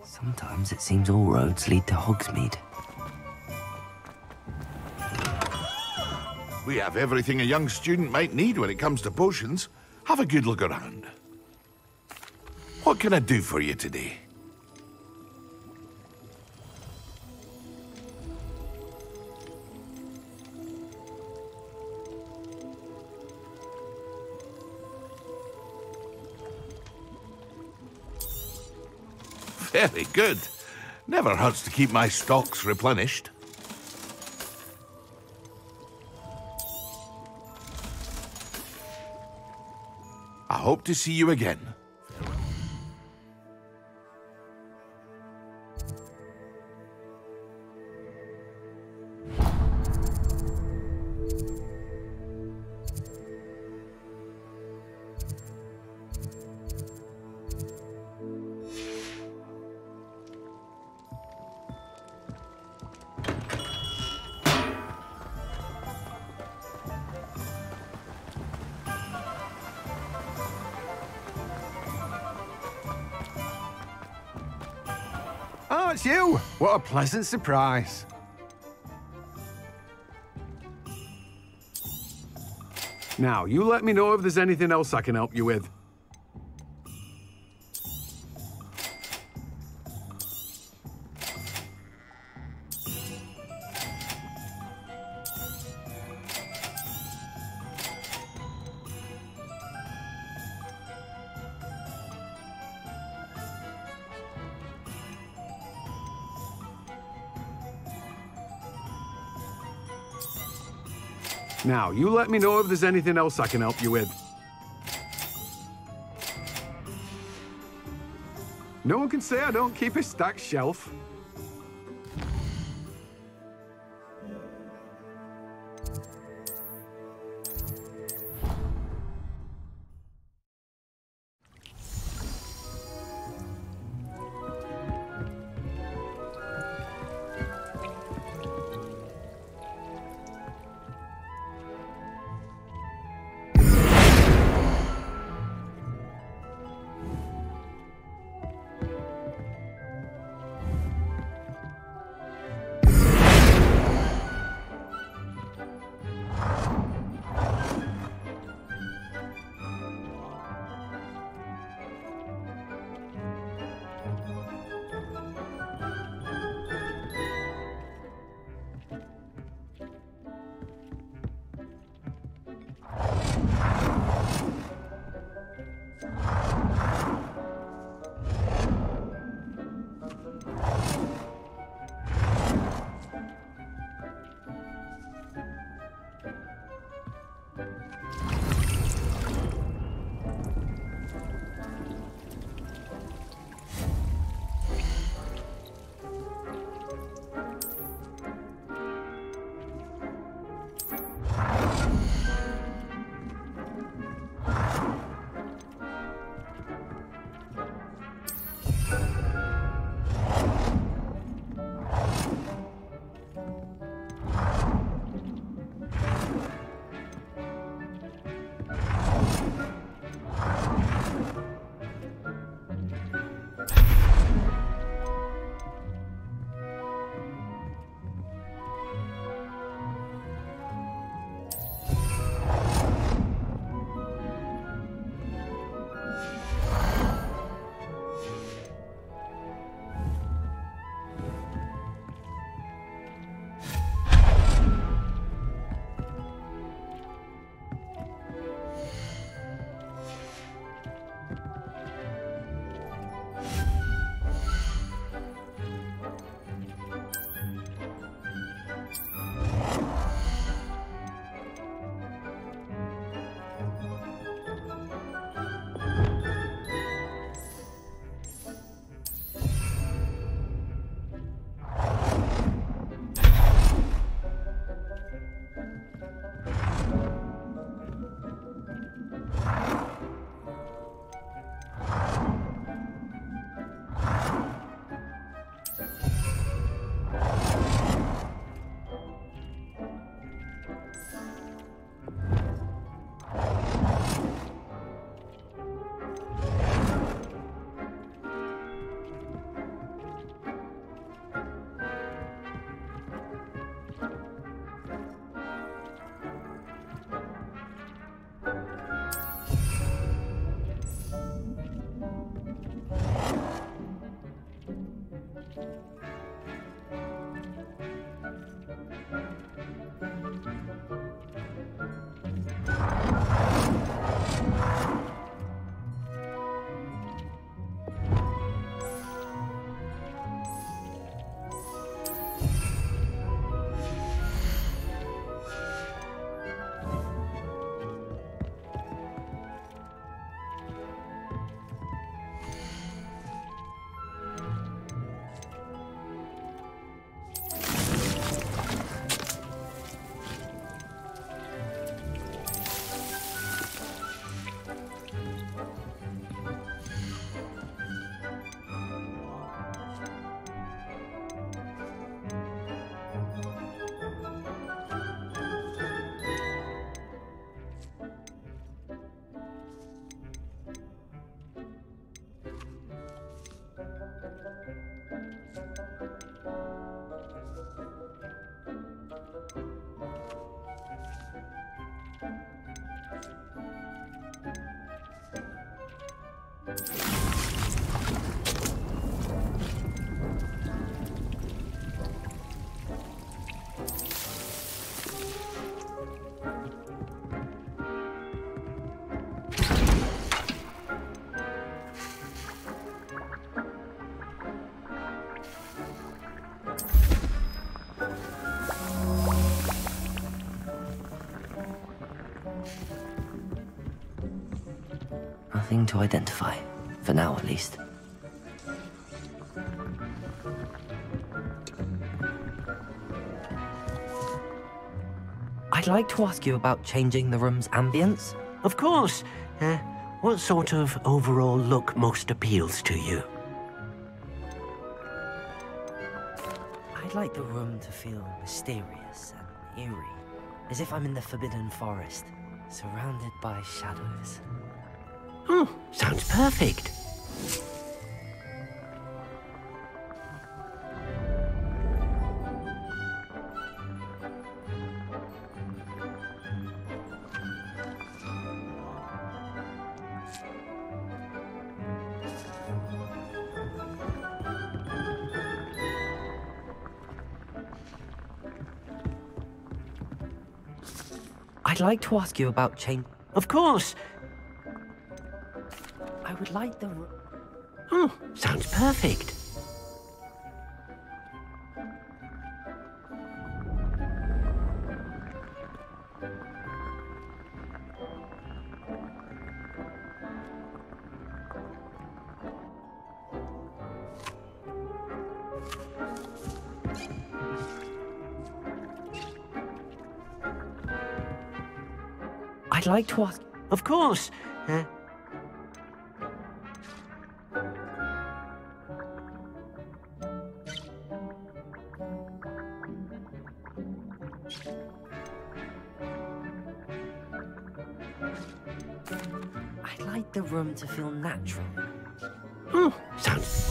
Sometimes it seems all roads lead to Hogsmeade. We have everything a young student might need when it comes to potions. Have a good look around. What can I do for you today? Very good. Never hurts to keep my stocks replenished. I hope to see you again. that's you! What a pleasant surprise. Now, you let me know if there's anything else I can help you with. Now, you let me know if there's anything else I can help you with. No one can say I don't keep a stacked shelf. Nothing to identify. For now, at least. I'd like to ask you about changing the room's ambience. Of course. What sort of overall look most appeals to you? I'd like the room to feel mysterious and eerie, as if I'm in the Forbidden Forest, surrounded by shadows. Oh, sounds perfect. I'd like to ask you about change. Of course. I would like the... Oh, sounds perfect. I'd like to ask... Of course. I'd like the room to feel natural. Oh, sounds...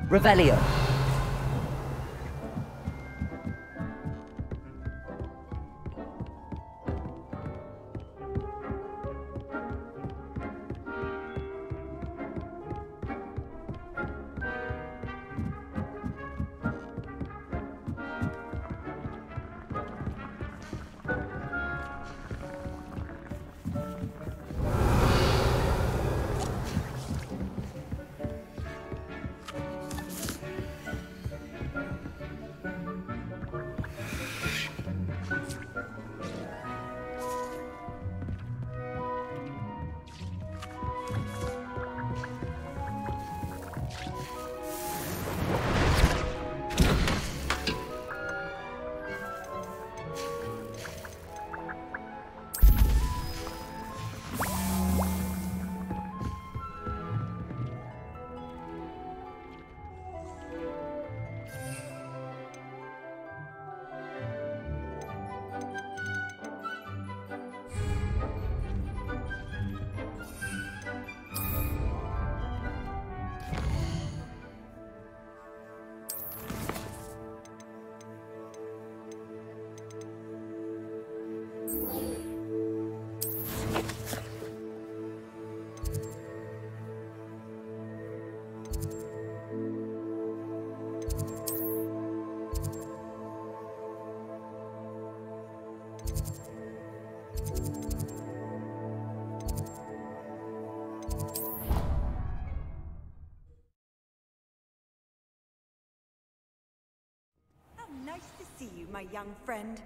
Revelio. Nice to see you, my young friend.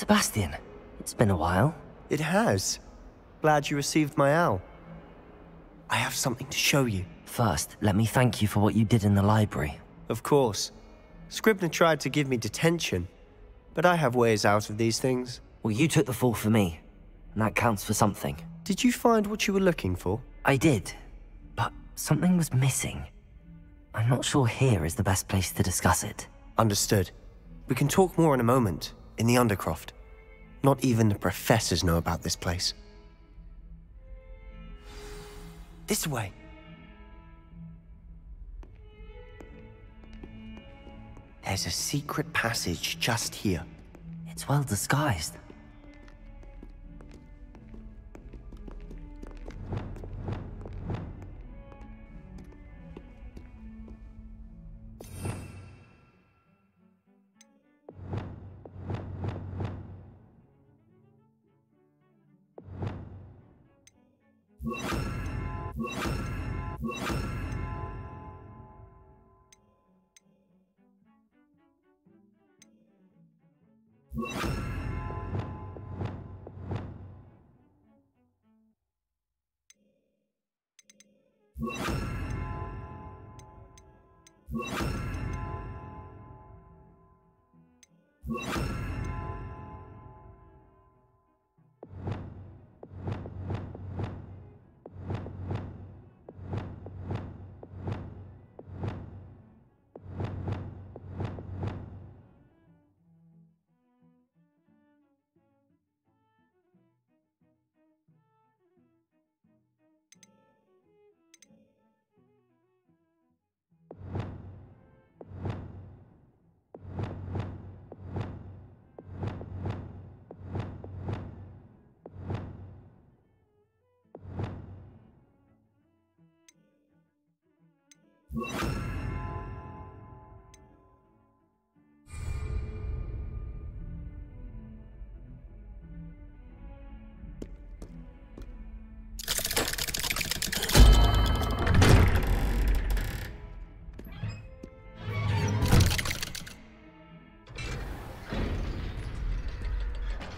Sebastian, it's been a while. It has. Glad you received my owl. I have something to show you. First, let me thank you for what you did in the library. Of course. Scribner tried to give me detention, but I have ways out of these things. Well, you took the fall for me, and that counts for something. Did you find what you were looking for? I did, but something was missing. I'm not sure here is the best place to discuss it. Understood. We can talk more in a moment, in the Undercroft. Not even the professors know about this place. This way. There's a secret passage just here. It's well disguised.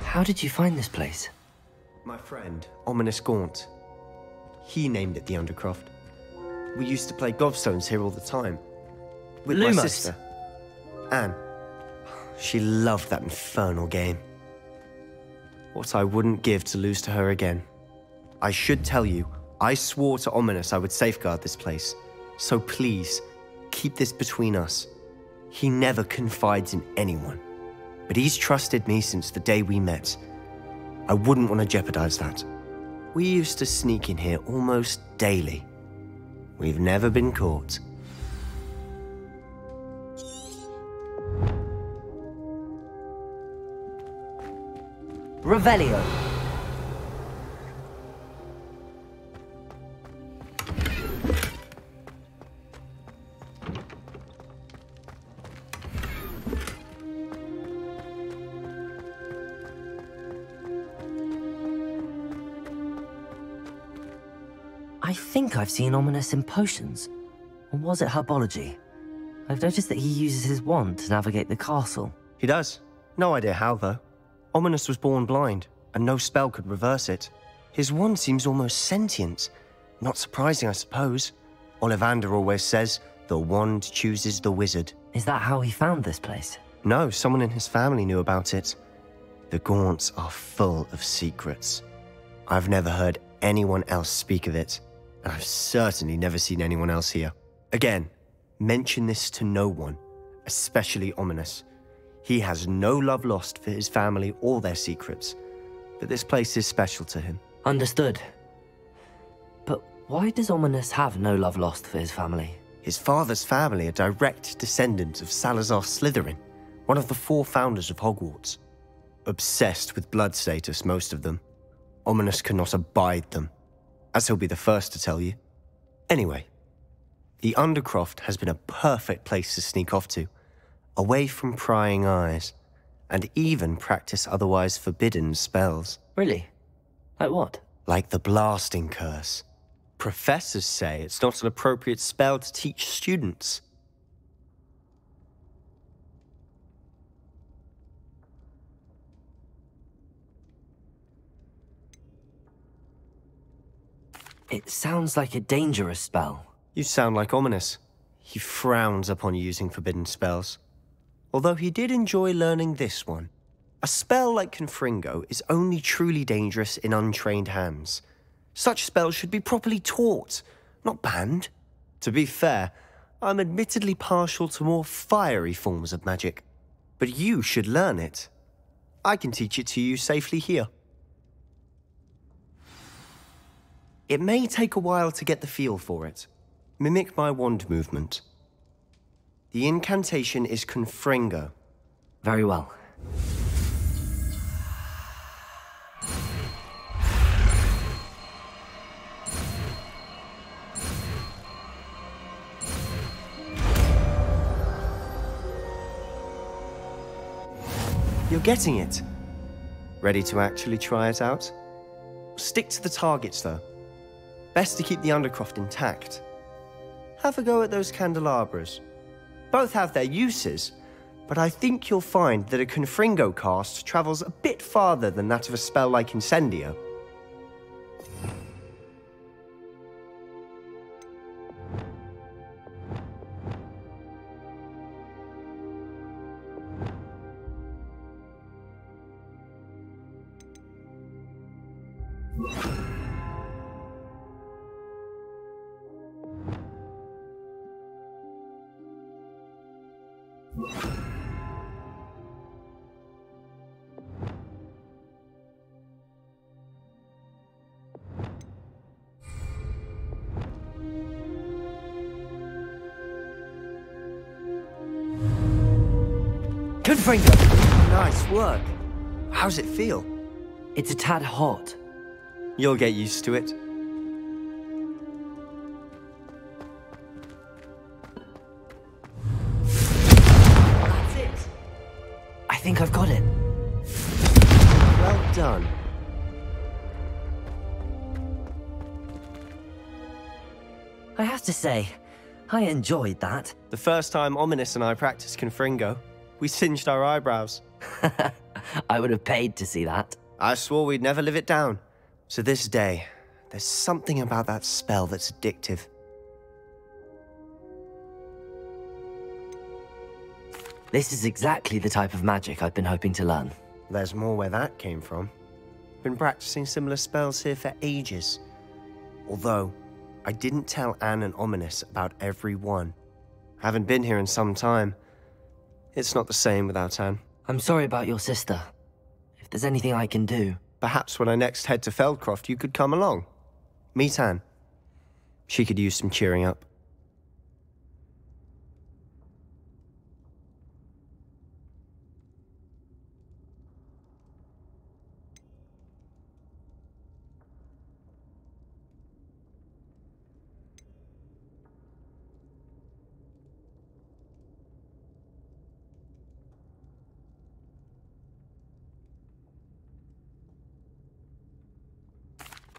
How did you find this place? My friend, Ominous Gaunt. He named it the Undercroft. We used to play gobstones here all the time. With my sister, Anne. She loved that infernal game. What I wouldn't give to lose to her again. I should tell you, I swore to Ominous I would safeguard this place. So please, keep this between us. He never confides in anyone. But he's trusted me since the day we met. I wouldn't want to jeopardize that. We used to sneak in here almost daily. We've never been caught. Revelio. I think I've seen Ominous in potions. Or was it herbology? I've noticed that he uses his wand to navigate the castle. He does. No idea how, though. Ominous was born blind, and no spell could reverse it. His wand seems almost sentient. Not surprising, I suppose. Ollivander always says, the wand chooses the wizard. Is that how he found this place? No, someone in his family knew about it. The Gaunts are full of secrets. I've never heard anyone else speak of it, and I've certainly never seen anyone else here. Again, mention this to no one, especially Ominous. He has no love lost for his family or their secrets, but this place is special to him. Understood. But why does Ominous have no love lost for his family? His father's family are direct descendants of Salazar Slytherin, one of the 4 founders of Hogwarts. Obsessed with blood status, most of them. Ominous cannot abide them, as he'll be the first to tell you. Anyway, the Undercroft has been a perfect place to sneak off to, away from prying eyes, and even practice otherwise forbidden spells. Really? Like what? Like the blasting curse. Professors say it's not an appropriate spell to teach students. It sounds like a dangerous spell. You sound like Ominous. He frowns upon using forbidden spells. Although he did enjoy learning this one. A spell like Confringo is only truly dangerous in untrained hands. Such spells should be properly taught, not banned. To be fair, I'm admittedly partial to more fiery forms of magic. But you should learn it. I can teach it to you safely here. It may take a while to get the feel for it. Mimic my wand movement. The incantation is Confringo. Very well. You're getting it. Ready to actually try it out? Stick to the targets, though. Best to keep the Undercroft intact. Have a go at those candelabras. Both have their uses, but I think you'll find that a Confringo cast travels a bit farther than that of a spell like Incendio. Confringo! Nice work. How's it feel? It's a tad hot. You'll get used to it. That's it. I think I've got it. Well done. I have to say, I enjoyed that. The first time Ominous and I practiced Confringo, we singed our eyebrows. I would have paid to see that. I swore we'd never live it down. To this day, there's something about that spell that's addictive. This is exactly the type of magic I've been hoping to learn. There's more where that came from. Been practicing similar spells here for ages. Although, I didn't tell Anne and Ominous about every one. Haven't been here in some time. It's not the same without Anne. I'm sorry about your sister. If there's anything I can do... Perhaps when I next head to Feldcroft, you could come along. Meet Anne. She could use some cheering up.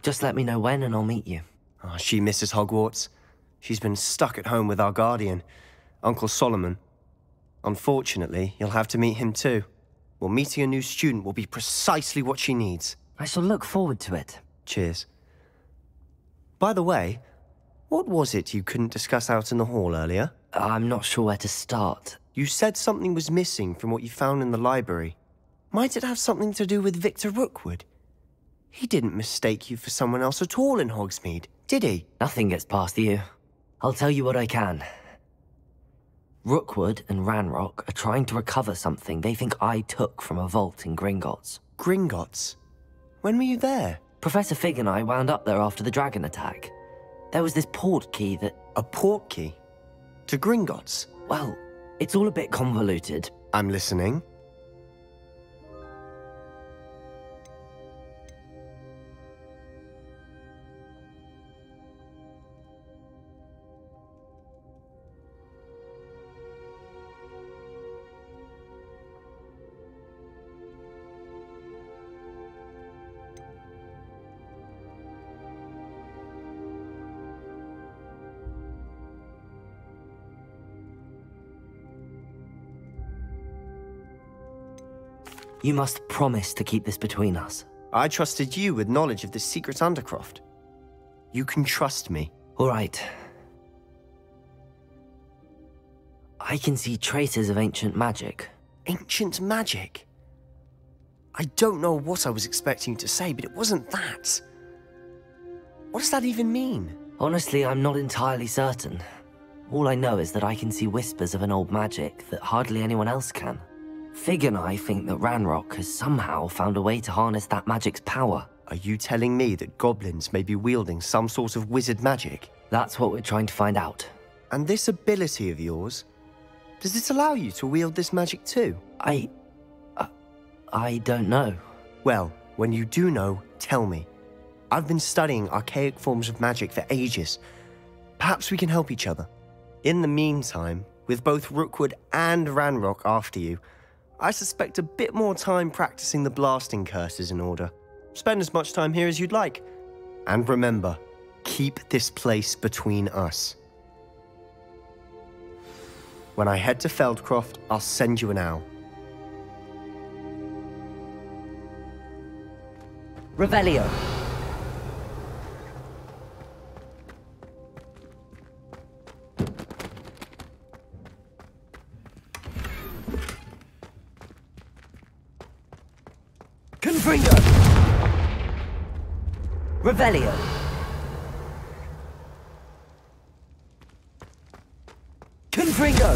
Just let me know when and I'll meet you. Oh, she misses Hogwarts. She's been stuck at home with our guardian, Uncle Solomon. Unfortunately, you'll have to meet him too. Well, meeting a new student will be precisely what she needs. I shall look forward to it. Cheers. By the way, what was it you couldn't discuss out in the hall earlier? I'm not sure where to start. You said something was missing from what you found in the library. Might it have something to do with Victor Rookwood? He didn't mistake you for someone else at all in Hogsmeade, did he? Nothing gets past you. I'll tell you what I can. Rookwood and Ranrock are trying to recover something they think I took from a vault in Gringotts. Gringotts? When were you there? Professor Fig and I wound up there after the dragon attack. There was this port key that... A port key? To Gringotts? Well, it's all a bit convoluted. I'm listening. You must promise to keep this between us. I trusted you with knowledge of this secret Undercroft. You can trust me. All right. I can see traces of ancient magic. Ancient magic? I don't know what I was expecting you to say, but it wasn't that. What does that even mean? Honestly, I'm not entirely certain. All I know is that I can see whispers of an old magic that hardly anyone else can. Fig and I think that Ranrock has somehow found a way to harness that magic's power. Are you telling me that goblins may be wielding some sort of wizard magic? That's what we're trying to find out. And this ability of yours, does it allow you to wield this magic too? I don't know. Well, when you do know, tell me. I've been studying archaic forms of magic for ages. Perhaps we can help each other. In the meantime, with both Rookwood and Ranrock after you, I suspect a bit more time practicing the blasting curse is in order. Spend as much time here as you'd like. And remember, keep this place between us. When I head to Feldcroft, I'll send you an owl. Revelio. Confringo. Revelio. Confringo.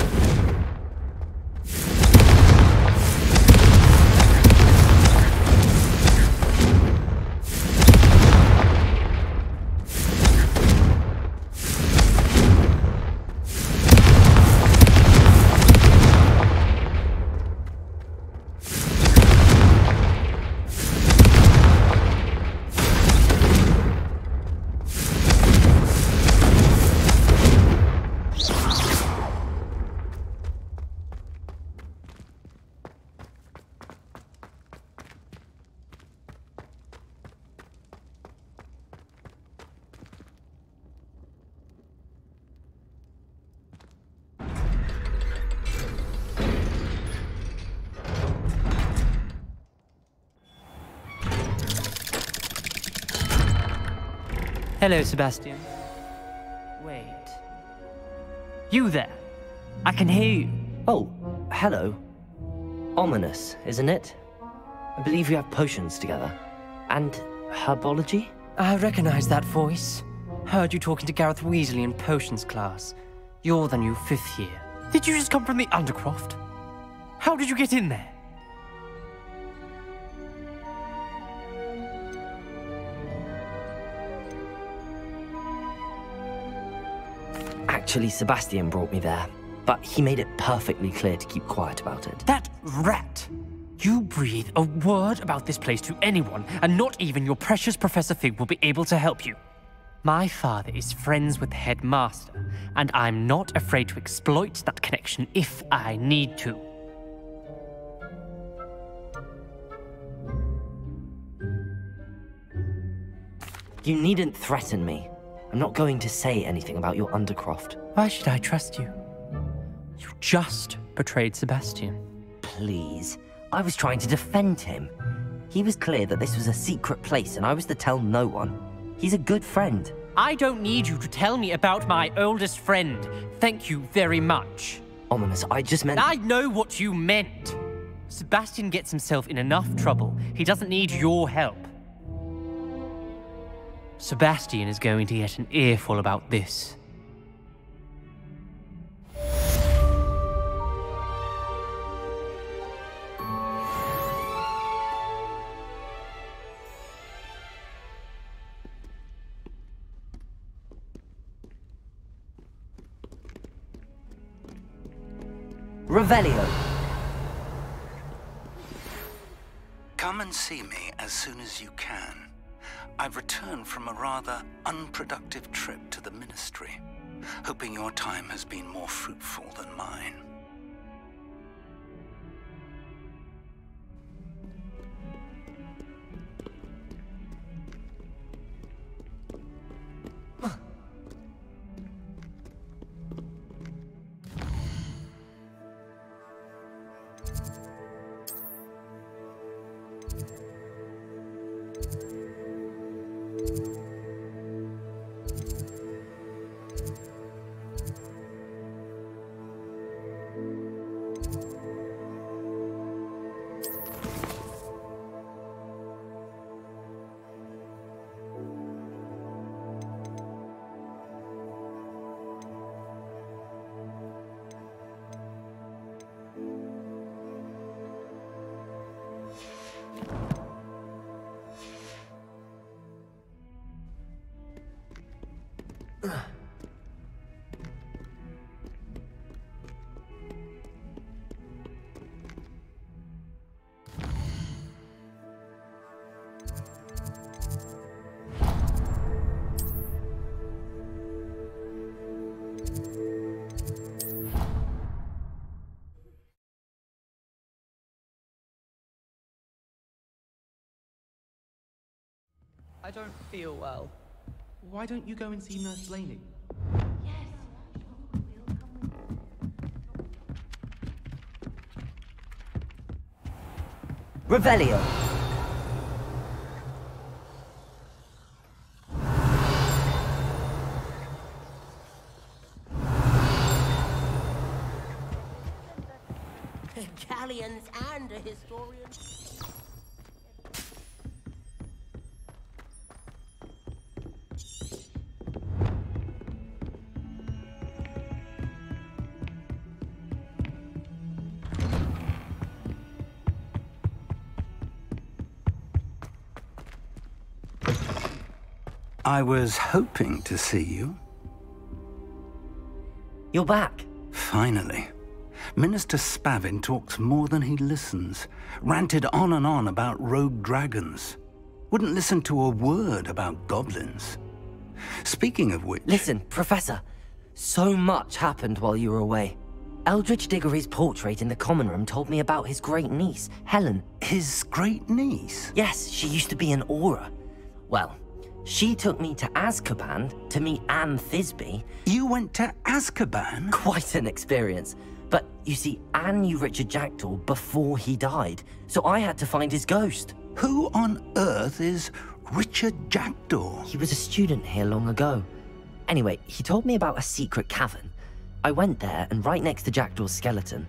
Hello, Sebastian. Wait. You there? I can hear you. Oh, hello. Ominous, isn't it? I believe we have potions together. And herbology? I recognize that voice. Heard you talking to Gareth Weasley in potions class. You're the new 5th year. Did you just come from the Undercroft? How did you get in there? Actually, Sebastian brought me there, but he made it perfectly clear to keep quiet about it. That rat! You breathe a word about this place to anyone, and not even your precious Professor Fig will be able to help you. My father is friends with the headmaster, and I'm not afraid to exploit that connection if I need to. You needn't threaten me. I'm not going to say anything about your Undercroft. Why should I trust you? You just betrayed Sebastian. Please. I was trying to defend him. He was clear that this was a secret place and I was to tell no one. He's a good friend. I don't need you to tell me about my oldest friend. Thank you very much. Ominous, I just meant... I know what you meant. Sebastian gets himself in enough trouble. He doesn't need your help. Sebastian is going to get an earful about this. Revelio. Come and see me as soon as you can. I've returned from a rather unproductive trip to the Ministry, hoping your time has been more fruitful than mine. I don't feel well. Why don't you go and see Nurse Laney? Revelio. Galleons and a historian. I was hoping to see you. You're back. Finally. Minister Spavin talks more than he listens. Ranted on and on about rogue dragons. Wouldn't listen to a word about goblins. Speaking of which... Listen, Professor. So much happened while you were away. Eldridge Diggory's portrait in the common room told me about his great niece, Helen. His great niece? Yes, she used to be an Auror. Well, she took me to Azkaban to meet Anne Thisbe. You went to Azkaban? Quite an experience. But, you see, Anne knew Richard Jackdaw before he died, so I had to find his ghost. Who on earth is Richard Jackdaw? He was a student here long ago. Anyway, he told me about a secret cavern. I went there, and right next to Jackdaw's skeleton,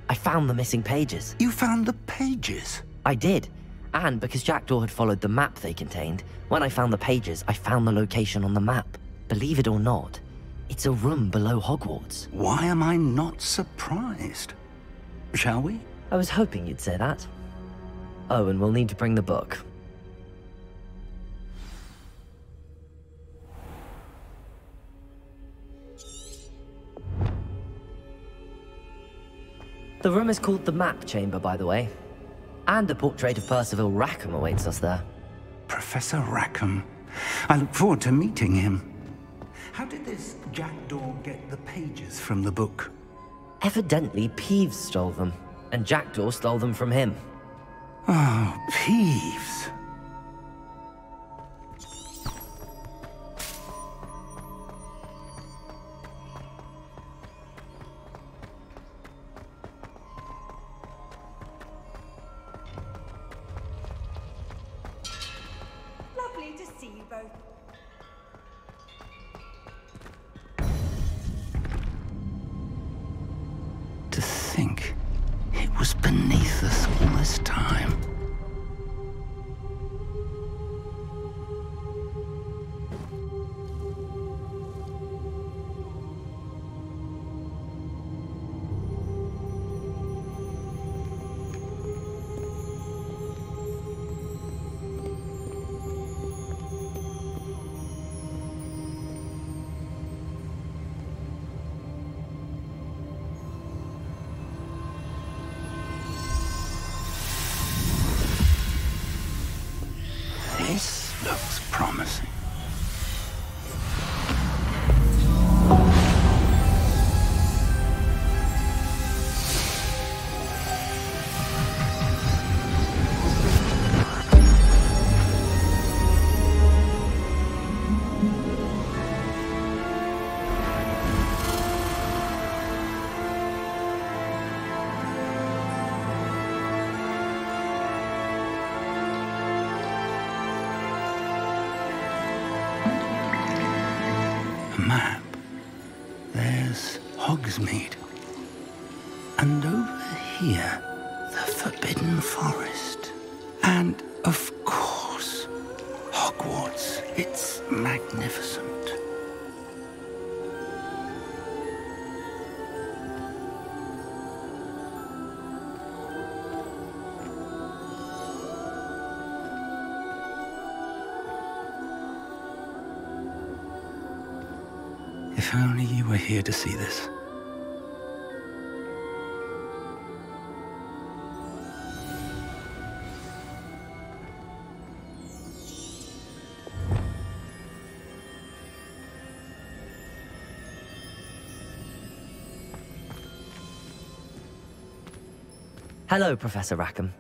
I found the missing pages. You found the pages? I did. And because Jackdaw had followed the map they contained, when I found the pages, I found the location on the map. Believe it or not, it's a room below Hogwarts. Why am I not surprised? Shall we? I was hoping you'd say that. Oh, and we'll need to bring the book. The room is called the Map Chamber, by the way. And a portrait of Percival Rackham awaits us there. Professor Rackham. I look forward to meeting him. How did this Jackdaw get the pages from the book? Evidently, Peeves stole them, and Jackdaw stole them from him. Oh, Peeves. Lovely to see you both. To think it was beneath us all this time. This looks promising. Map. There's Hogsmeade. And over here, the Forbidden Forest. And, of course, Hogwarts. It's magnificent. If only you were here to see this. Hello, Professor Rackham.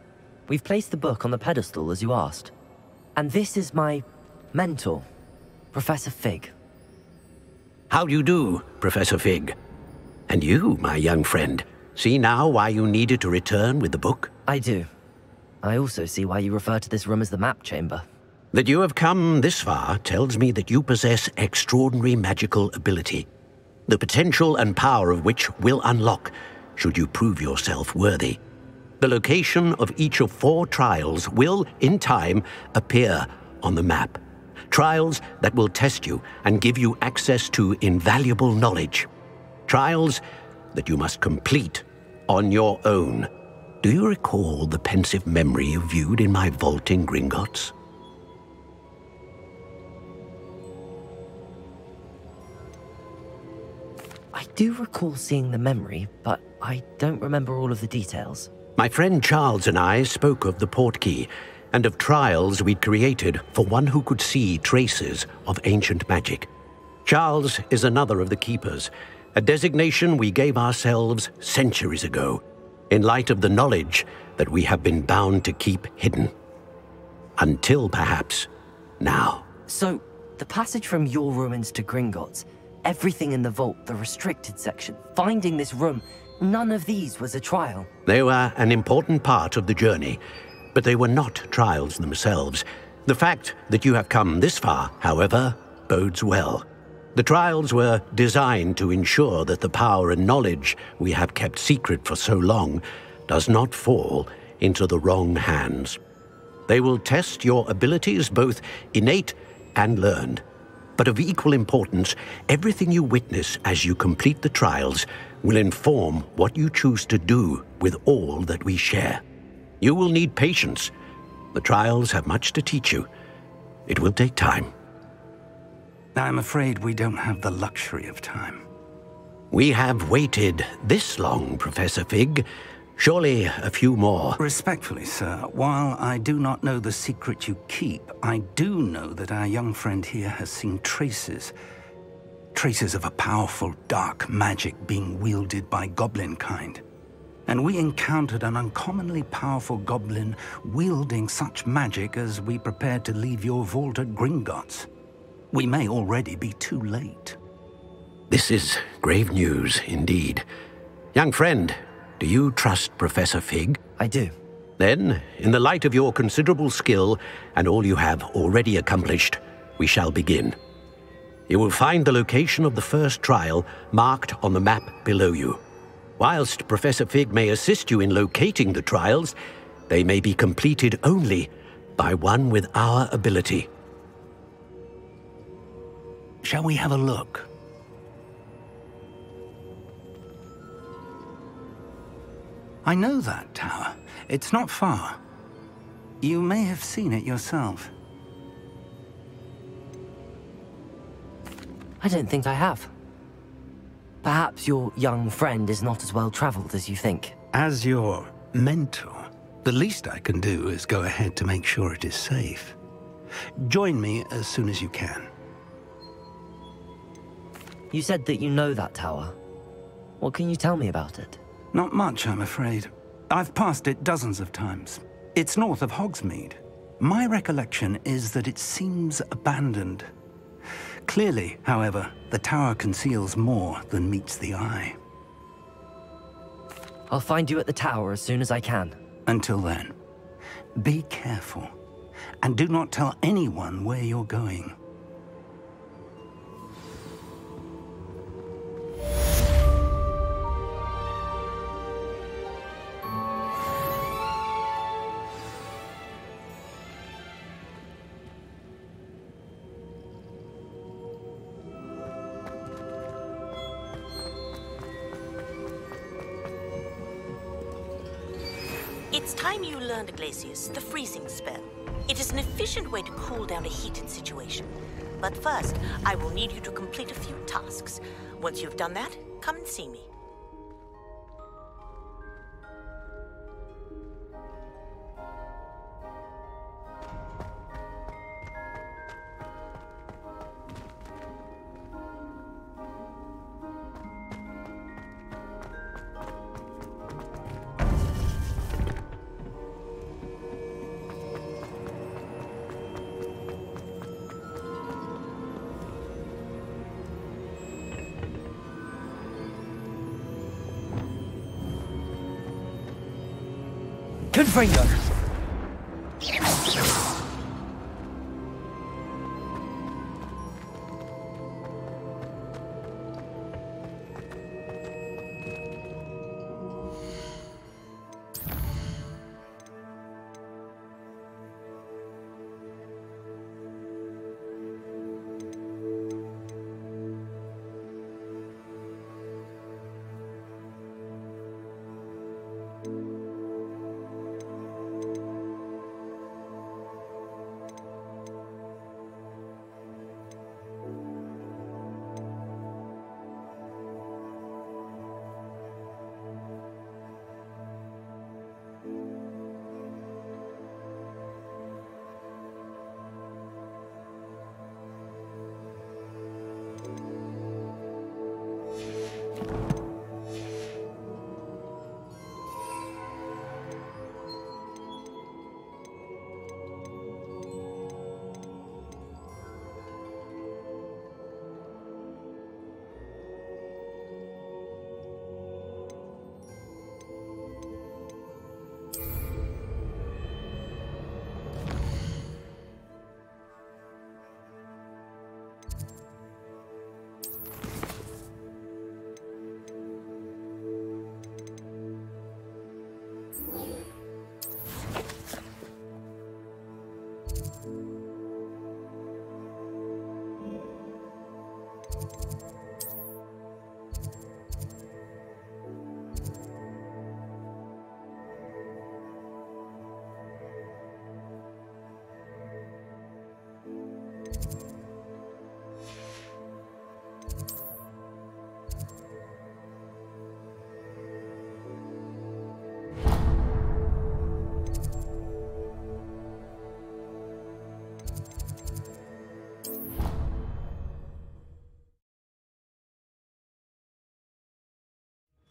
We've placed the book on the pedestal as you asked. And this is my mentor, Professor Fig. How do you do, Professor Fig? And you, my young friend, see now why you needed to return with the book? I do. I also see why you refer to this room as the map chamber. That you have come this far tells me that you possess extraordinary magical ability, the potential and power of which will unlock should you prove yourself worthy. The location of each of 4 trials will, in time, appear on the map. Trials that will test you and give you access to invaluable knowledge. Trials that you must complete on your own. Do you recall the pensive memory you viewed in my vault in Gringotts? I do recall seeing the memory, but I don't remember all of the details. My friend Charles and I spoke of the portkey and of trials we'd created for one who could see traces of ancient magic. Charles is another of the keepers, a designation we gave ourselves centuries ago, in light of the knowledge that we have been bound to keep hidden. Until perhaps now. So, the passage from your ruins to Gringotts, everything in the vault, the restricted section, finding this room, none of these was a trial. They were an important part of the journey, but they were not trials themselves. The fact that you have come this far, however, bodes well. The trials were designed to ensure that the power and knowledge we have kept secret for so long does not fall into the wrong hands. They will test your abilities, both innate and learned. But of equal importance, everything you witness as you complete the trials will inform what you choose to do with all that we share. You will need patience. The trials have much to teach you. It will take time. I'm afraid we don't have the luxury of time. We have waited this long, Professor Fig. Surely a few more. Respectfully, sir, while I do not know the secret you keep, I do know that our young friend here has seen traces of a powerful dark magic being wielded by goblin kind. And we encountered an uncommonly powerful goblin wielding such magic as we prepared to leave your vault at Gringotts. We may already be too late. This is grave news indeed. Young friend, do you trust Professor Fig? I do. Then, in the light of your considerable skill and all you have already accomplished, we shall begin. You will find the location of the first trial marked on the map below you. Whilst Professor Fig may assist you in locating the trials, they may be completed only by one with our ability. Shall we have a look? I know that tower. It's not far. You may have seen it yourself. I don't think I have. Perhaps your young friend is not as well traveled as you think. As your mentor, the least I can do is go ahead to make sure it is safe. Join me as soon as you can. You said that you know that tower. What can you tell me about it? Not much, I'm afraid. I've passed it dozens of times. It's north of Hogsmeade. My recollection is that it seems abandoned. Clearly, however, the tower conceals more than meets the eye. I'll find you at the tower as soon as I can. Until then, be careful, and do not tell anyone where you're going. It's time you learned, Glacius, the freezing spell. It is an efficient way to cool down a heated situation. But first, I will need you to complete a few tasks. Once you've done that, come and see me. Confringo!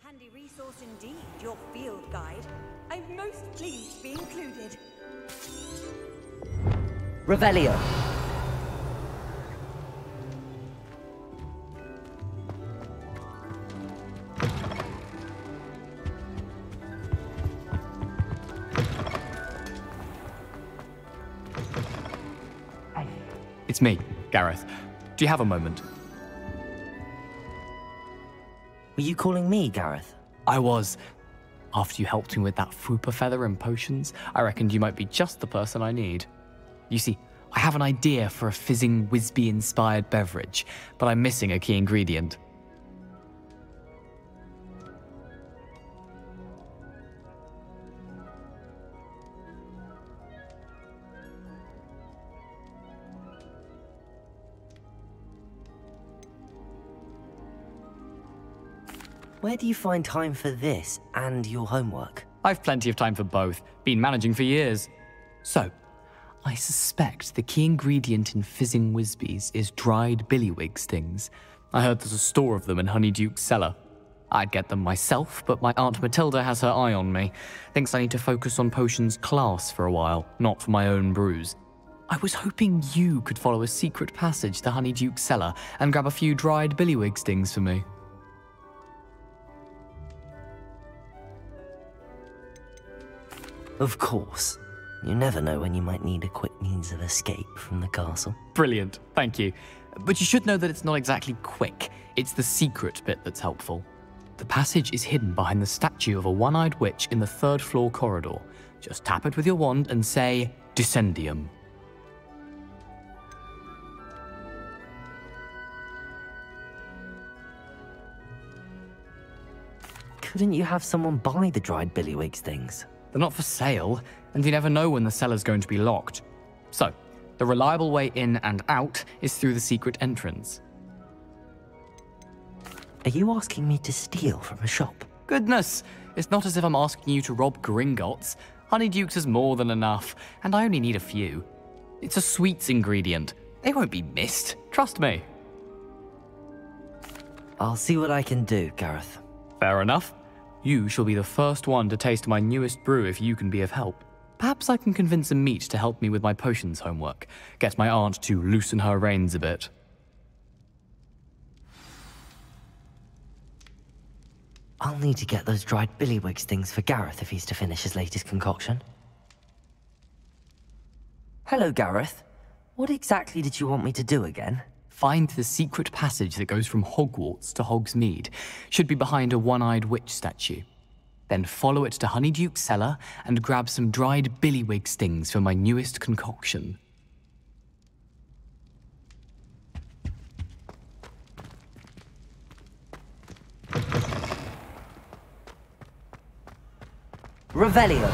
Handy resource indeed, your field guide. I'm most pleased to be included. Revelio. It's me, Gareth. Do you have a moment? Were you calling me, Gareth? I was. After you helped me with that Fupa feather and potions, I reckoned you might be just the person I need. You see, I have an idea for a fizzing Whizbee-inspired beverage, but I'm missing a key ingredient. Where do you find time for this and your homework? I've plenty of time for both. Been managing for years. So, I suspect the key ingredient in fizzing Whizbees is dried billywig stings. I heard there's a store of them in Honeyduke's cellar. I'd get them myself, but my Aunt Matilda has her eye on me. Thinks I need to focus on potions class for a while, not for my own brews. I was hoping you could follow a secret passage to Honeyduke's cellar and grab a few dried billywig stings for me. Of course. You never know when you might need a quick means of escape from the castle. Brilliant, thank you. But you should know that it's not exactly quick. It's the secret bit that's helpful. The passage is hidden behind the statue of a one-eyed witch in the third-floor corridor. Just tap it with your wand and say, Descendium. Couldn't you have someone buy the dried billywig stings? They're not for sale, and you never know when the cellar's going to be locked. So, The reliable way in and out is through the secret entrance. Are you asking me to steal from a shop? Goodness, it's not as if I'm asking you to rob Gringotts. Honeydukes has more than enough, and I only need a few. It's a sweets ingredient. They won't be missed, trust me. I'll see what I can do, Gareth. Fair enough. You shall be the first one to taste my newest brew if you can be of help. Perhaps I can convince a meat to help me with my potions homework. Get my aunt to loosen her reins a bit. I'll need to get those dried billywigs things for Gareth if he's to finish his latest concoction. Hello, Gareth. What exactly did you want me to do again? Find the secret passage that goes from Hogwarts to Hogsmeade. Should be behind a one-eyed witch statue. Then follow it to Honeyduke's cellar and grab some dried billywig stings for my newest concoction. Revelio.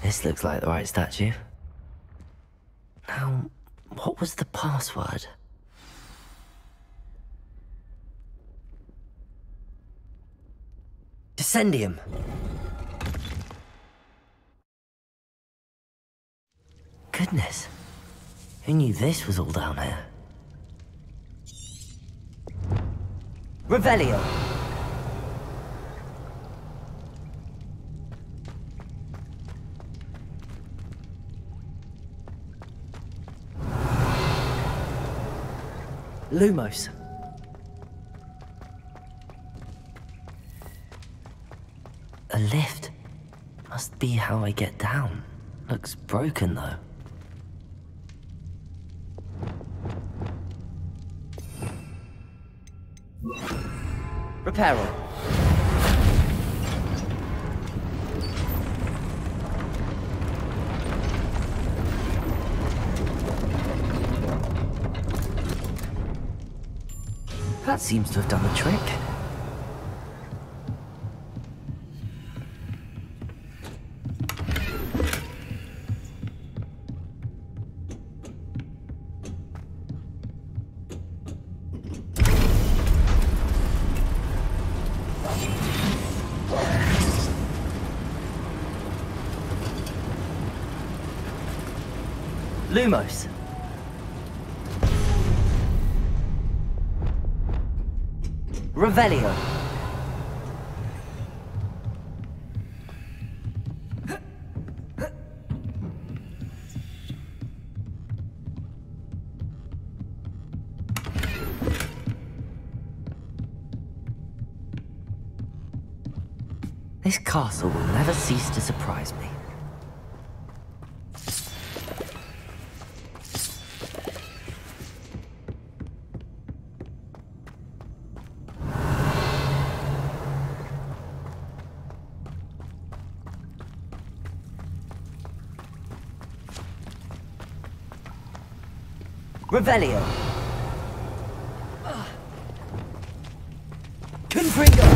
This looks like the right statue. Now, what was the password? Descendium. Goodness. Who knew this was all down here? Revelio. Lumos. A lift. Must be how I get down. Looks broken, though. Reparo. That seems to have done the trick. Lumos. Revelio. This castle will never cease to surprise me. Revelio. Confringo.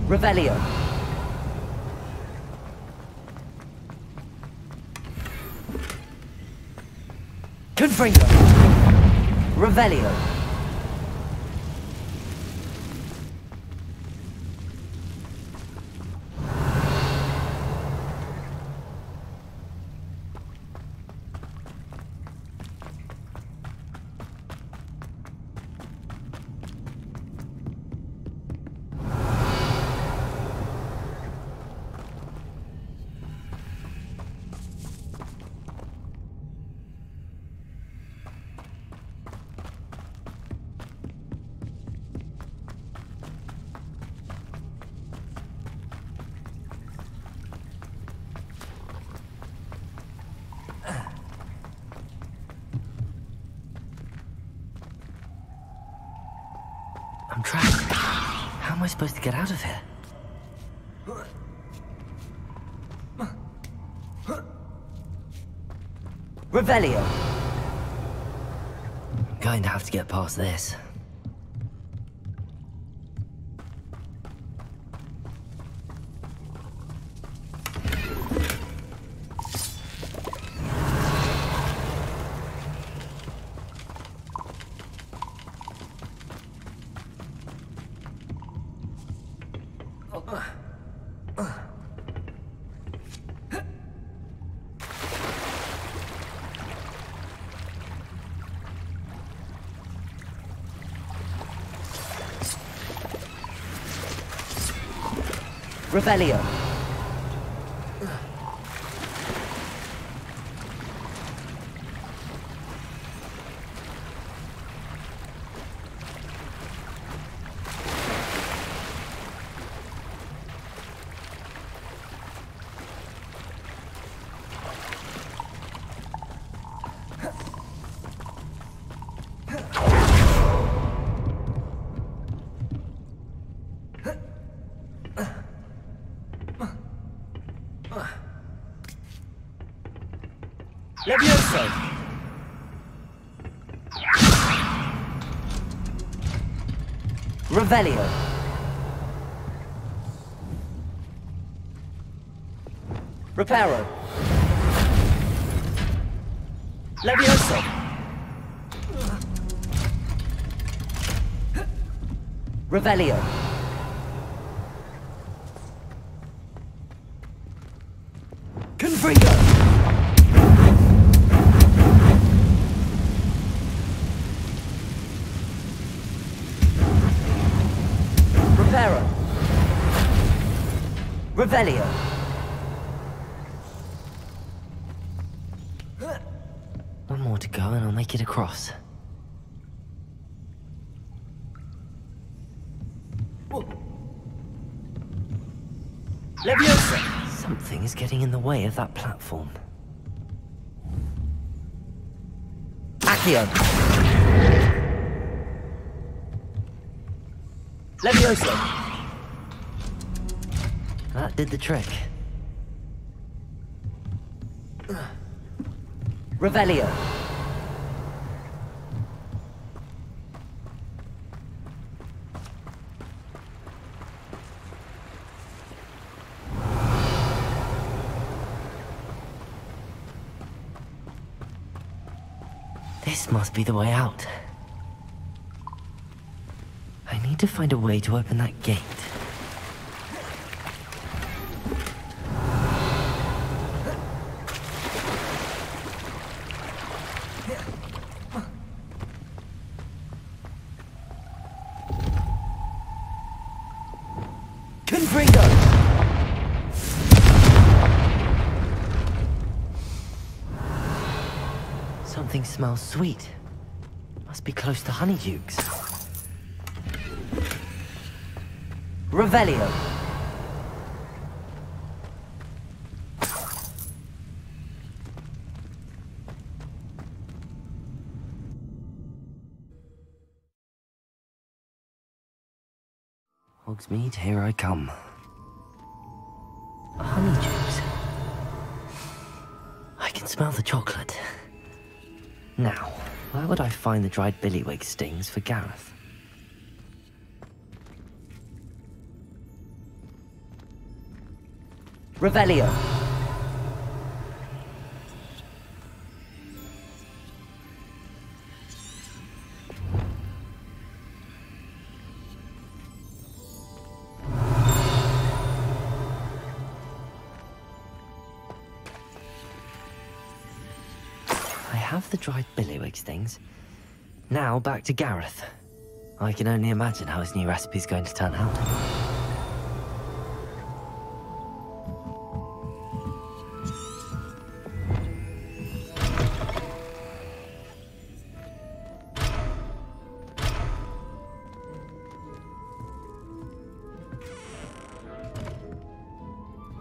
Revelio. Confringo. Revelio. I'm trapped. How am I supposed to get out of here? Revelio. I'm going to have to get past this. Revelio. Levioso! Revelio. Reparo. Levioso! Revelio. Confringo! Reparo. Revelio. One more to go and I'll make it across. Leviosa! Something is getting in the way of that platform. Accio. Leviosa! That did the trick. Revelio. This must be the way out. I need to find a way to open that gate. Something smells sweet. Must be close to Honeydukes. Revelio. Hogsmeade, here I come. Honeydukes. I can smell the chocolate. Now, where would I find the dried billywig stings for Gareth? Revelio. I have the dried billywig stings. Now back to Gareth. I can only imagine how his new recipe's going to turn out.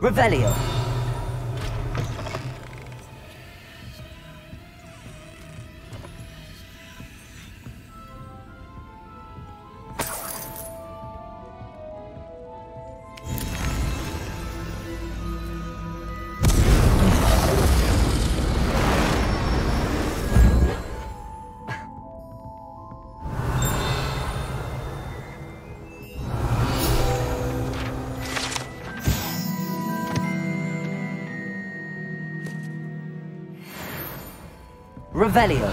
Revelio. Revelio.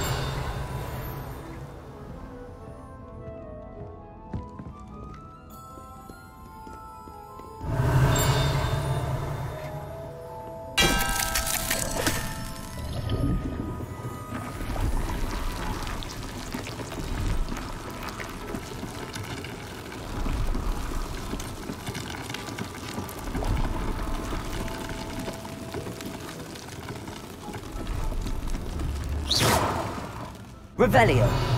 Revelio.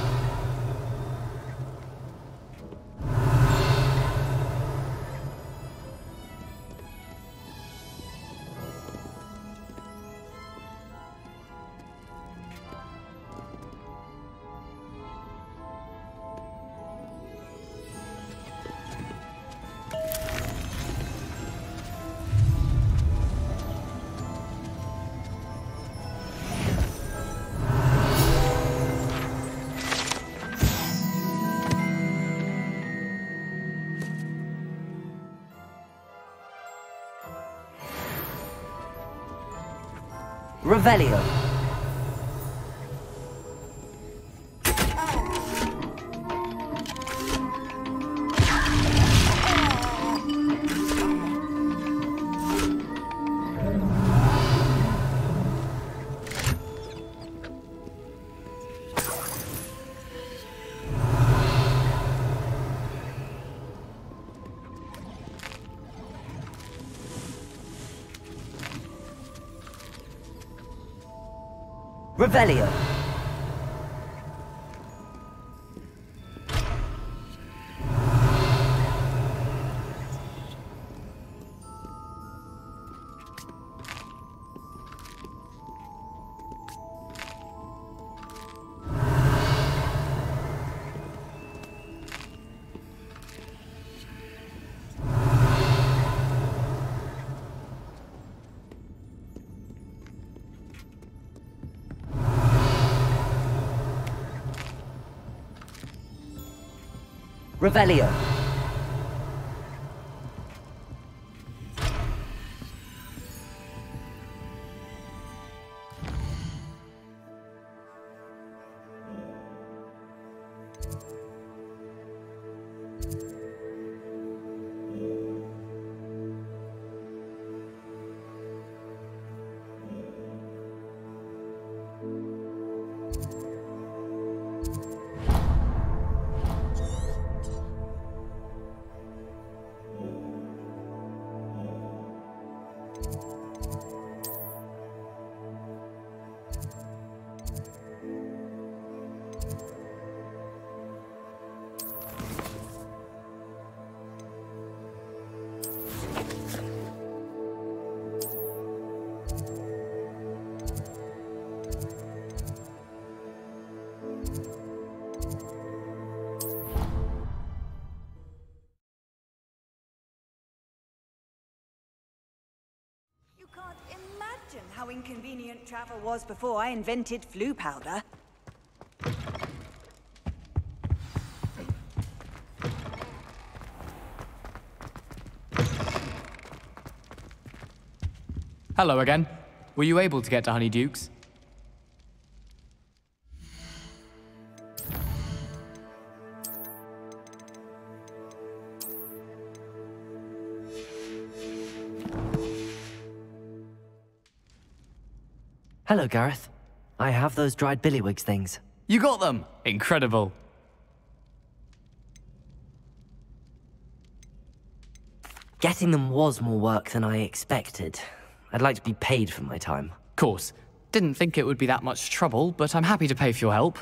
Revelio. Revelio. Revelio. Imagine how inconvenient travel was before I invented flu powder. Hello again. Were you able to get to Honeydukes? Hello, Gareth. I have those dried billywigs things. You got them! Incredible. Getting them was more work than I expected. I'd like to be paid for my time. Course. Didn't think it would be that much trouble, but I'm happy to pay for your help.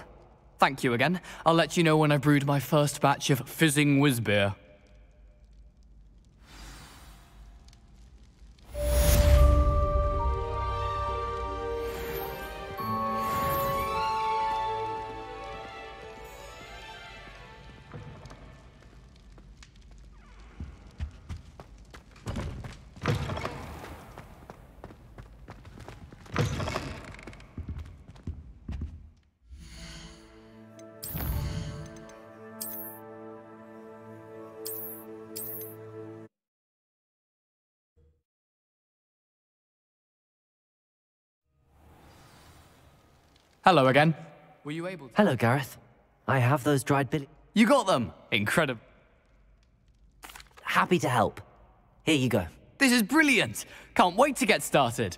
Thank you again. I'll let you know when I brewed my first batch of fizzing whiz beer. Hello again. Were you able to... Hello, Gareth. I have those dried billy... You got them! Incredible. Happy to help. Here you go. This is brilliant! Can't wait to get started.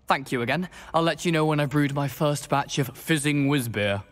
Thank you again. I'll let you know when I've brewed my first batch of fizzing whiz beer.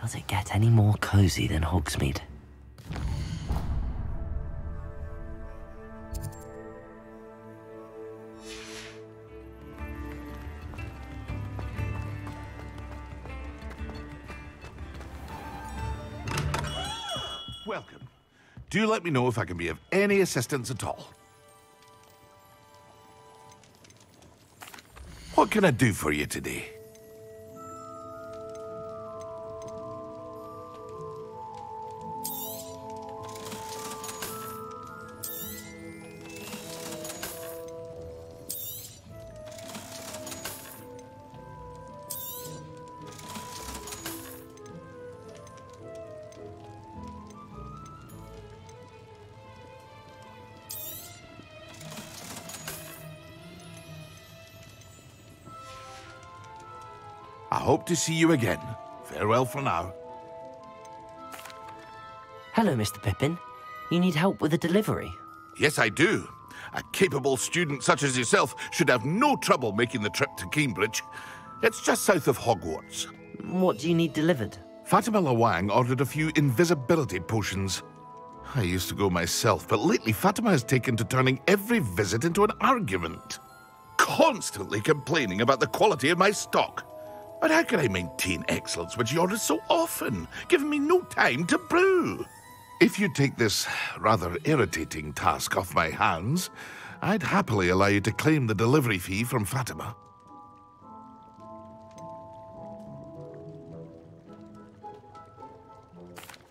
Does it get any more cozy than Hogsmeade? Welcome. Do let me know if I can be of any assistance at all. What can I do for you today? I hope to see you again. Farewell for now. Hello, Mr. Pippin. You need help with a delivery? Yes, I do. A capable student such as yourself should have no trouble making the trip to Cambridge. It's just south of Hogwarts. What do you need delivered? Fatima Lawang ordered a few invisibility potions. I used to go myself, but lately Fatima has taken to turning every visit into an argument. Constantly complaining about the quality of my stock. But how can I maintain excellence when she orders so often, giving me no time to brew? If you take this rather irritating task off my hands, I'd happily allow you to claim the delivery fee from Fatima.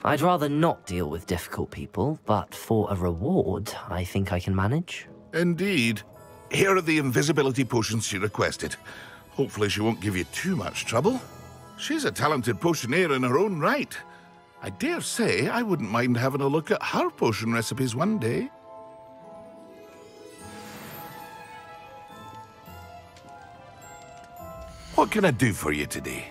I'd rather not deal with difficult people, but for a reward, I think I can manage. Indeed. Here are the invisibility potions she requested. Hopefully she won't give you too much trouble. She's a talented potioneer in her own right. I dare say I wouldn't mind having a look at her potion recipes one day. What can I do for you today?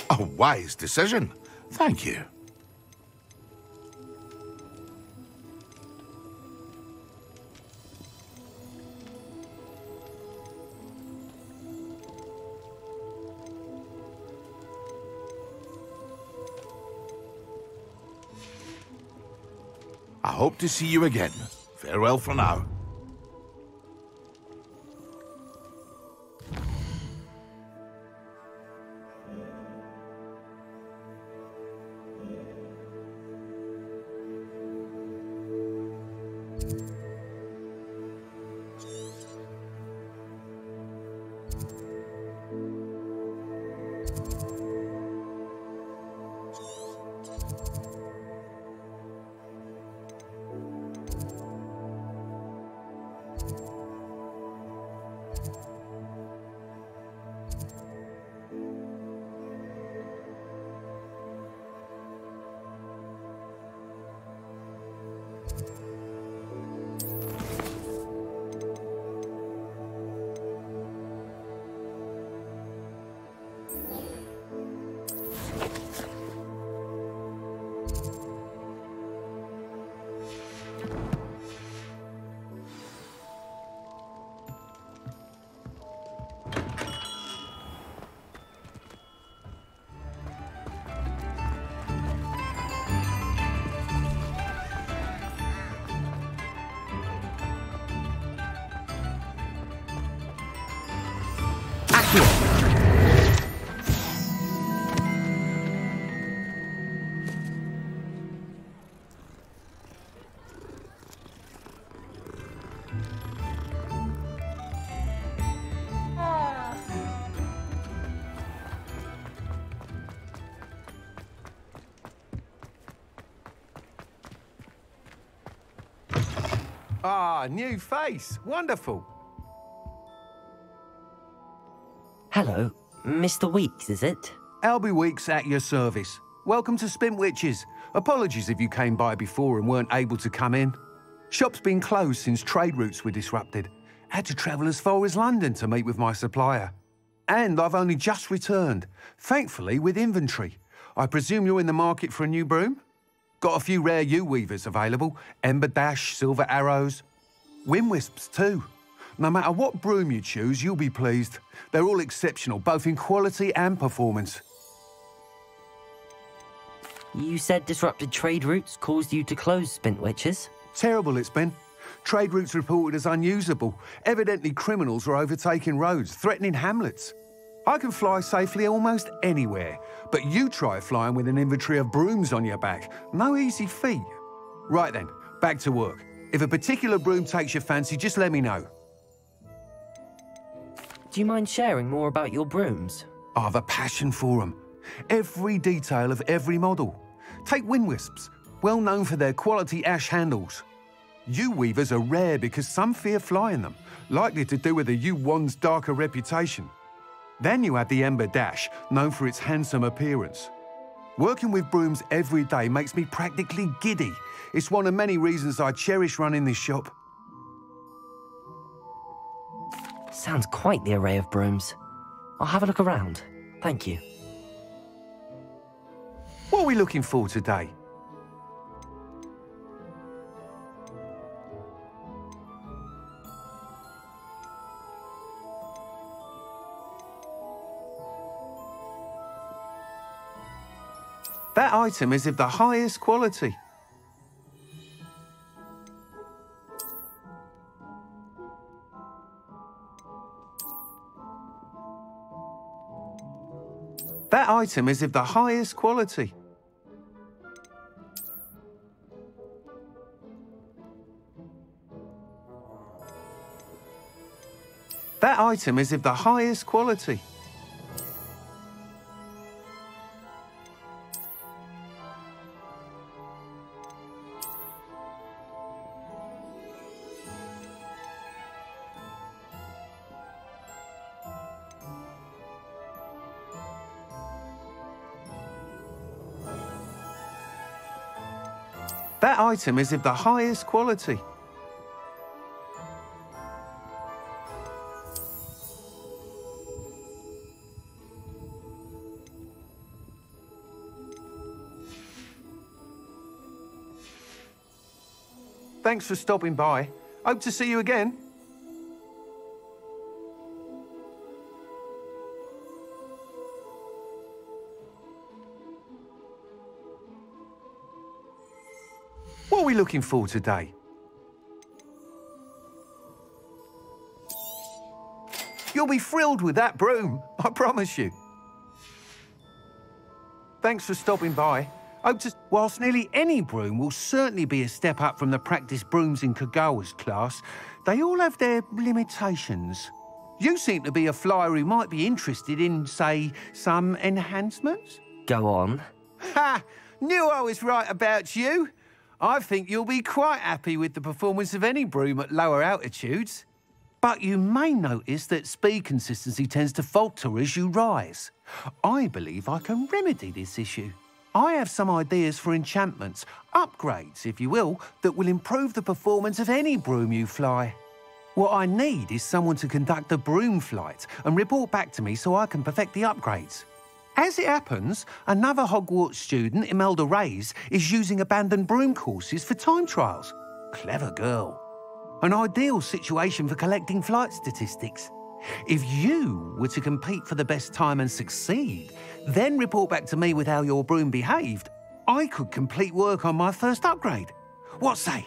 A wise decision. Thank you. I hope to see you again. Farewell for now. Ah, new face. Wonderful. Hello, Mr. Weeks, is it? Albie Weeks at your service. Welcome to Spintwitches. Apologies if you came by before and weren't able to come in. Shop's been closed since trade routes were disrupted. Had to travel as far as London to meet with my supplier. And I've only just returned, thankfully with inventory. I presume you're in the market for a new broom? Got a few rare U-weavers available. Ember Dash, Silver Arrows. Wind Wisps too. No matter what broom you choose, you'll be pleased. They're all exceptional, both in quality and performance. You said disrupted trade routes caused you to close Spintwitches? Terrible it's been. Trade routes reported as unusable. Evidently criminals were overtaking roads, threatening hamlets. I can fly safely almost anywhere, but you try flying with an inventory of brooms on your back. No easy feat. Right then, back to work. If a particular broom takes your fancy, just let me know. Do you mind sharing more about your brooms? I've a passion for them. Every detail of every model. Take Wind Wisps, well known for their quality ash handles. U-weavers are rare because some fear flying them, likely to do with the U-wand's darker reputation. Then you have the Ember Dash, known for its handsome appearance. Working with brooms every day makes me practically giddy. It's one of many reasons I cherish running this shop. Sounds quite the array of brooms. I'll have a look around. Thank you. What are we looking for today? That item is of the highest quality. That item is of the highest quality. That item is of the highest quality. That item is of the highest quality. Thanks for stopping by. Hope to see you again. What are we looking for today? You'll be thrilled with that broom, I promise you. Thanks for stopping by. Hope to... Whilst nearly any broom will certainly be a step up from the practice brooms in Kagawa's class, they all have their limitations. You seem to be a flyer who might be interested in, say, some enhancements? Go on. Ha! Knew I was right about you. I think you'll be quite happy with the performance of any broom at lower altitudes. But you may notice that speed consistency tends to falter as you rise. I believe I can remedy this issue. I have some ideas for enchantments, upgrades, if you will, that will improve the performance of any broom you fly. What I need is someone to conduct a broom flight and report back to me so I can perfect the upgrades. As it happens, another Hogwarts student, Imelda Reyes, is using abandoned broom courses for time trials. Clever girl. An ideal situation for collecting flight statistics. If you were to compete for the best time and succeed, then report back to me with how your broom behaved, I could complete work on my first upgrade. What say?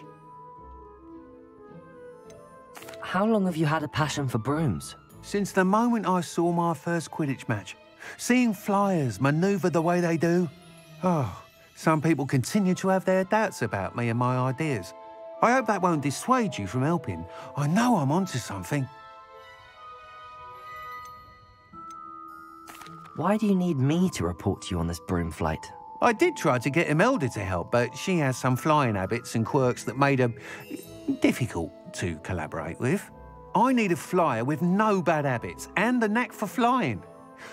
How long have you had a passion for brooms? Since the moment I saw my first Quidditch match. Seeing flyers manoeuvre the way they do. Oh, some people continue to have their doubts about me and my ideas. I hope that won't dissuade you from helping. I know I'm onto something. Why do you need me to report to you on this broom flight? I did try to get Imelda to help, but she has some flying habits and quirks that made her difficult to collaborate with. I need a flyer with no bad habits and the knack for flying.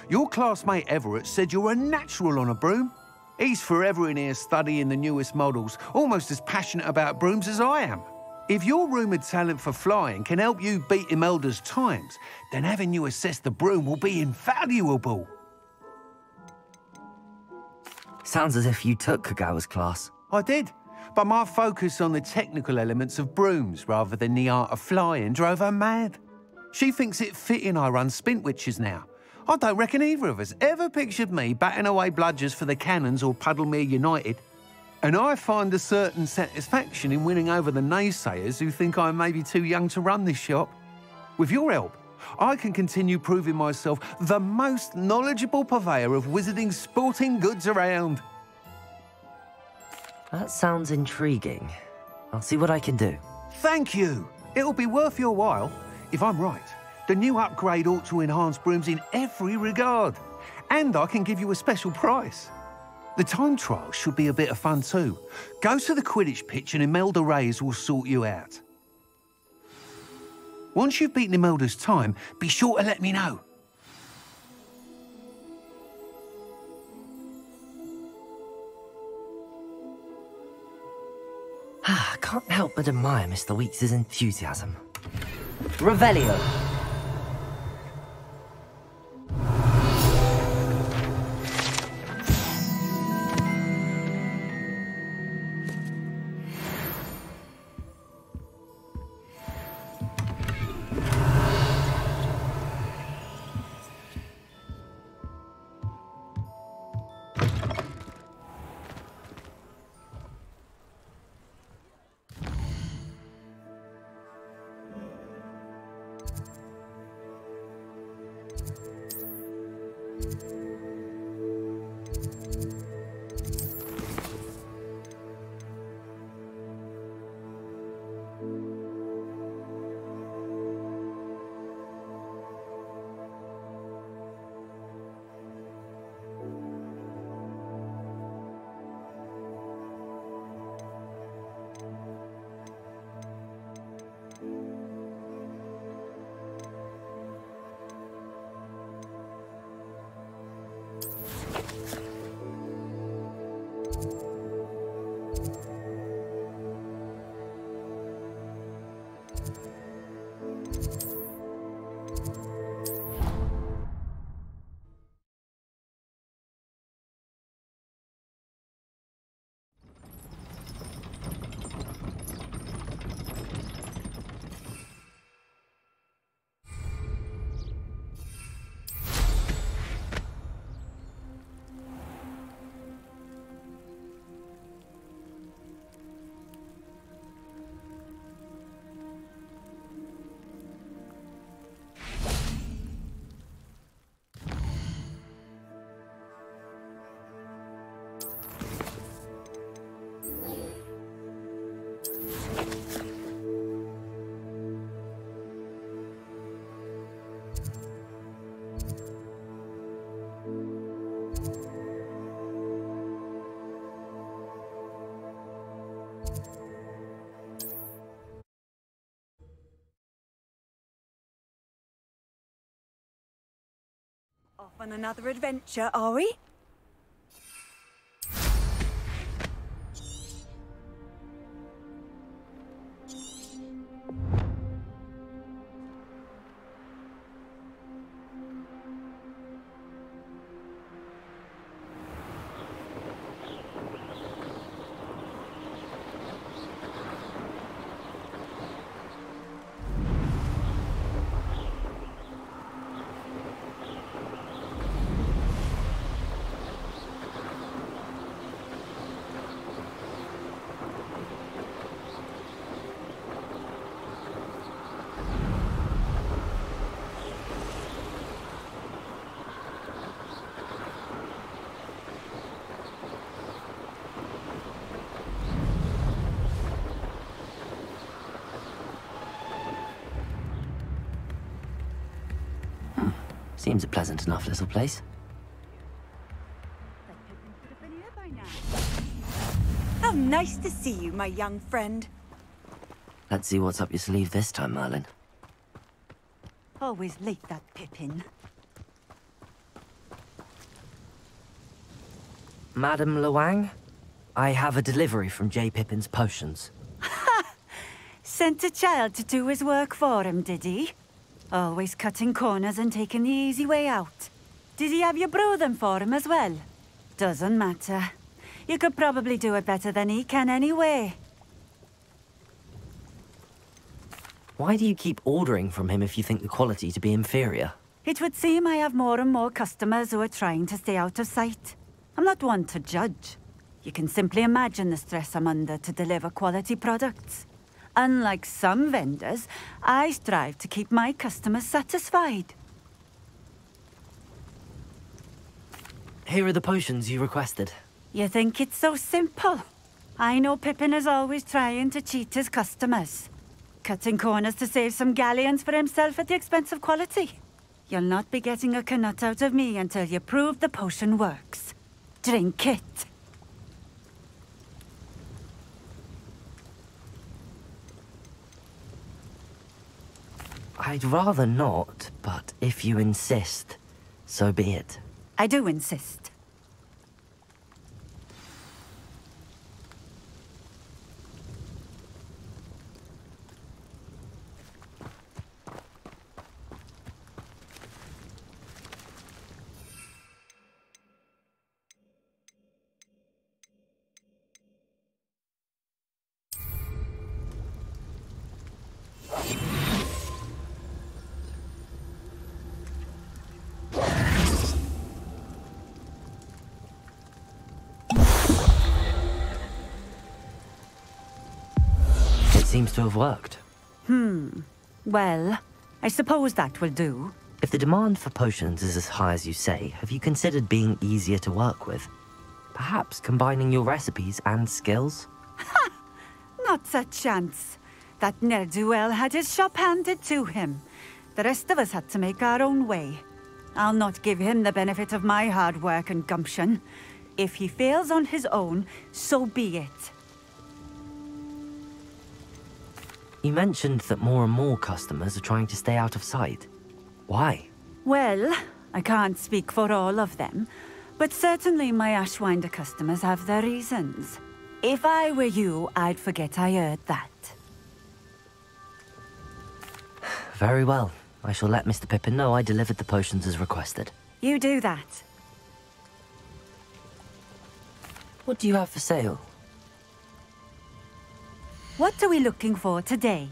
Your classmate Everett said you're a natural on a broom. He's forever in here studying the newest models, almost as passionate about brooms as I am. If your rumoured talent for flying can help you beat Imelda's times, then having you assess the broom will be invaluable. Sounds as if you took Kagawa's class. I did, but my focus on the technical elements of brooms rather than the art of flying drove her mad. She thinks it fitting I run Spintwitches now. I don't reckon either of us ever pictured me batting away bludgers for the Cannons or Puddlemere United. And I find a certain satisfaction in winning over the naysayers who think I may be too young to run this shop. With your help, I can continue proving myself the most knowledgeable purveyor of wizarding sporting goods around. That sounds intriguing. I'll see what I can do. Thank you. It'll be worth your while. If I'm right, the new upgrade ought to enhance brooms in every regard. And I can give you a special price. The time trial should be a bit of fun too. Go to the Quidditch pitch and Imelda Reyes will sort you out. Once you've beaten Imelda's time, be sure to let me know. I can't help but admire Mr. Weeks' enthusiasm. Revelio. Off on another adventure, are we? Seems a pleasant enough little place. How nice to see you, my young friend. Let's see what's up your sleeve this time, Merlin. Always late, that Pippin. Madam Luang, I have a delivery from J. Pippin's potions. Sent a child to do his work for him, did he? Always cutting corners and taking the easy way out. Did he have you brew them for him as well? Doesn't matter. You could probably do it better than he can anyway. Why do you keep ordering from him if you think the quality to be inferior? It would seem I have more and more customers who are trying to stay out of sight. I'm not one to judge. You can simply imagine the stress I'm under to deliver quality products. Unlike some vendors, I strive to keep my customers satisfied. Here are the potions you requested. You think it's so simple? I know Pippin is always trying to cheat his customers. Cutting corners to save some galleons for himself at the expense of quality. You'll not be getting a knut out of me until you prove the potion works. Drink it. I'd rather not, but if you insist, so be it. I do insist. Seems to have worked. Well, I suppose that will do. If the demand for potions is as high as you say, have you considered being easier to work with? Perhaps combining your recipes and skills? Ha! Not a chance. That ne'er-do-well had his shop handed to him. The rest of us had to make our own way. I'll not give him the benefit of my hard work and gumption. If he fails on his own, so be it. You mentioned that more and more customers are trying to stay out of sight. Why? Well, I can't speak for all of them, but certainly my Ashwinder customers have their reasons. If I were you, I'd forget I heard that. Very well. I shall let Mr. Pippin know I delivered the potions as requested. You do that. What do you have for sale? What are we looking for today?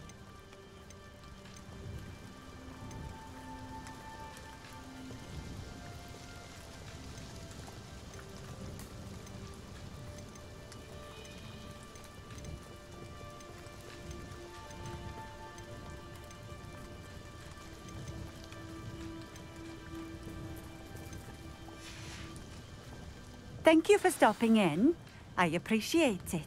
Thank you for stopping in. I appreciate it.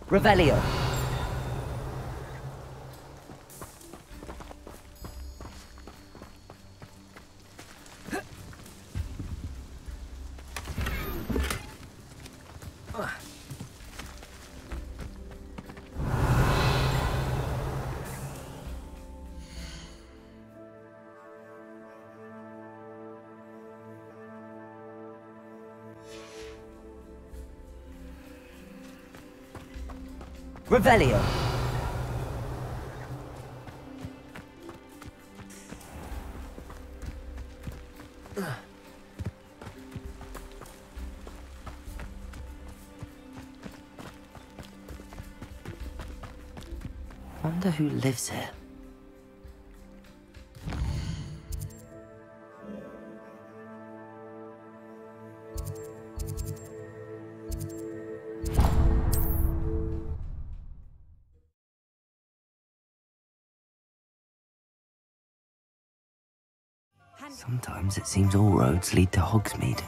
Revelio. Revelio. Wonder who lives here. Sometimes it seems all roads lead to Hogsmeade.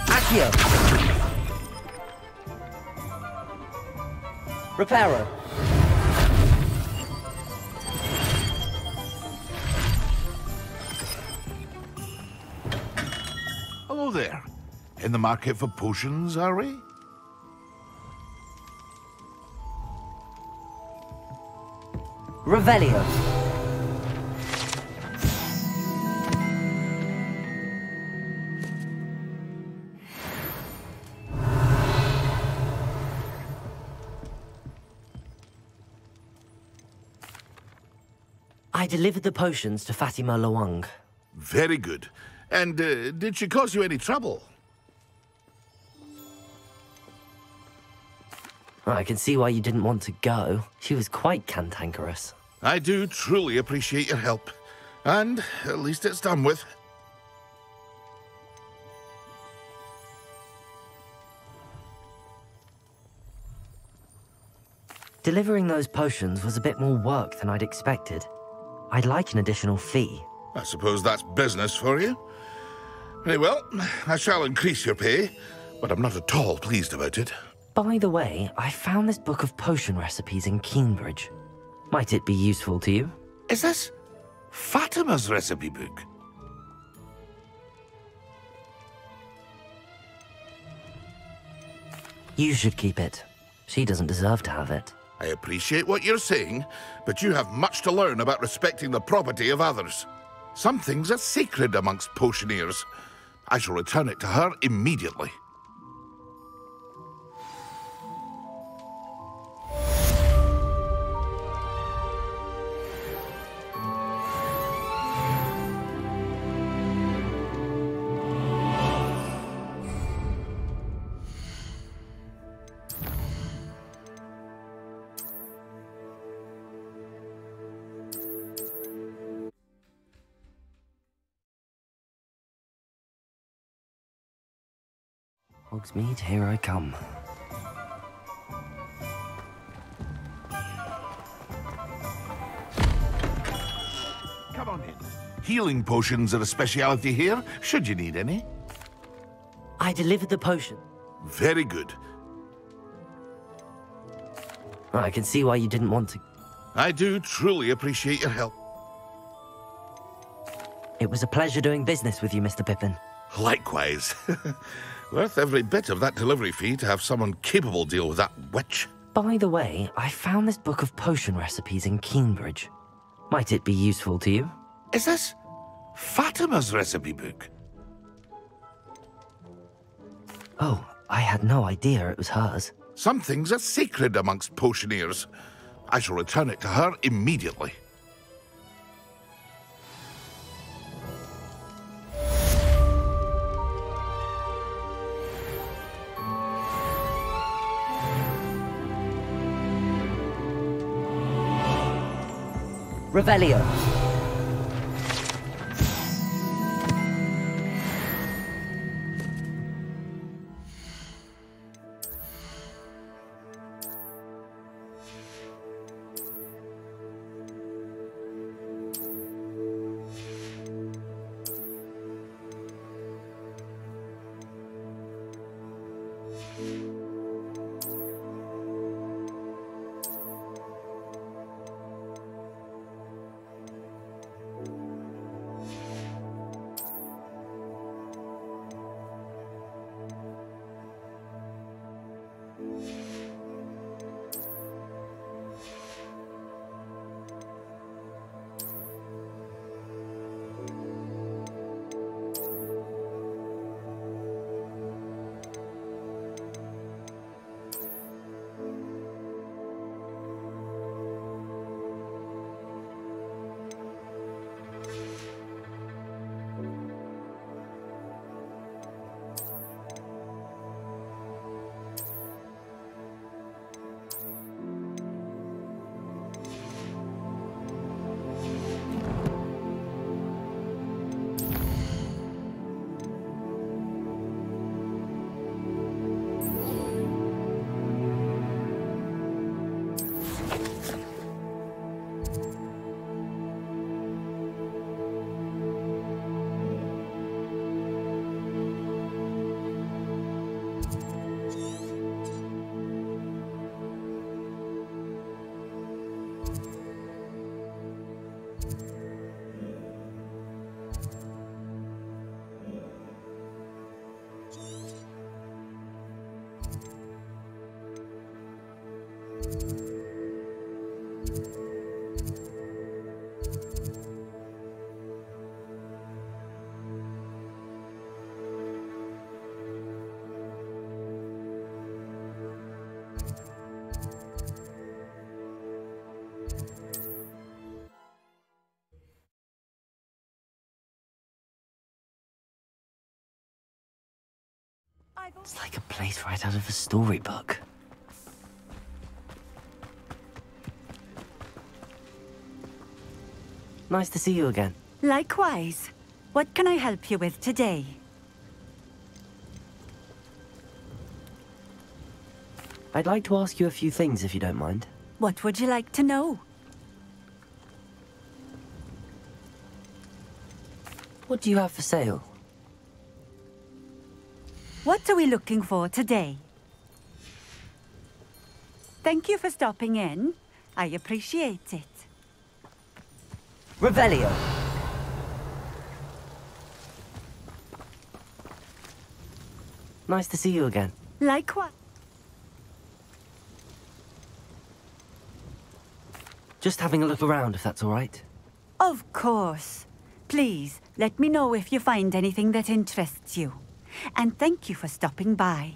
Accio. Reparo. Hello there. In the market for potions, are we? Revelio. I delivered the potions to Fatima Lawang. Very good. And did she cause you any trouble? I can see why you didn't want to go. She was quite cantankerous. I do truly appreciate your help. And at least it's done with. Delivering those potions was a bit more work than I'd expected. I'd like an additional fee. I suppose that's business for you. Very well, I shall increase your pay, but I'm not at all pleased about it. By the way, I found this book of potion recipes in Cambridge. Might it be useful to you? Is this Fatima's recipe book? You should keep it. She doesn't deserve to have it. I appreciate what you're saying, but you have much to learn about respecting the property of others. Some things are sacred amongst potioneers. I shall return it to her immediately. Hogsmeade, here I come. Come on in. Healing potions are a speciality here, should you need any. I delivered the potion. Very good. I can see why you didn't want to. I do truly appreciate your help. It was a pleasure doing business with you, Mr. Pippin. Likewise. Worth every bit of that delivery fee to have someone capable deal with that witch. By the way, I found this book of potion recipes in Cambridge. Might it be useful to you? Is this Fatima's recipe book? Oh, I had no idea it was hers. Some things are sacred amongst potioneers. I shall return it to her immediately. Revelio. It's like a place right out of a storybook. Nice to see you again. Likewise. What can I help you with today? I'd like to ask you a few things, if you don't mind. What would you like to know? What do you have for sale? What are we looking for today? Thank you for stopping in. I appreciate it. Revelio. Nice to see you again. Likewise. Just having a look around, if that's all right. Of course. Please, let me know if you find anything that interests you. And thank you for stopping by.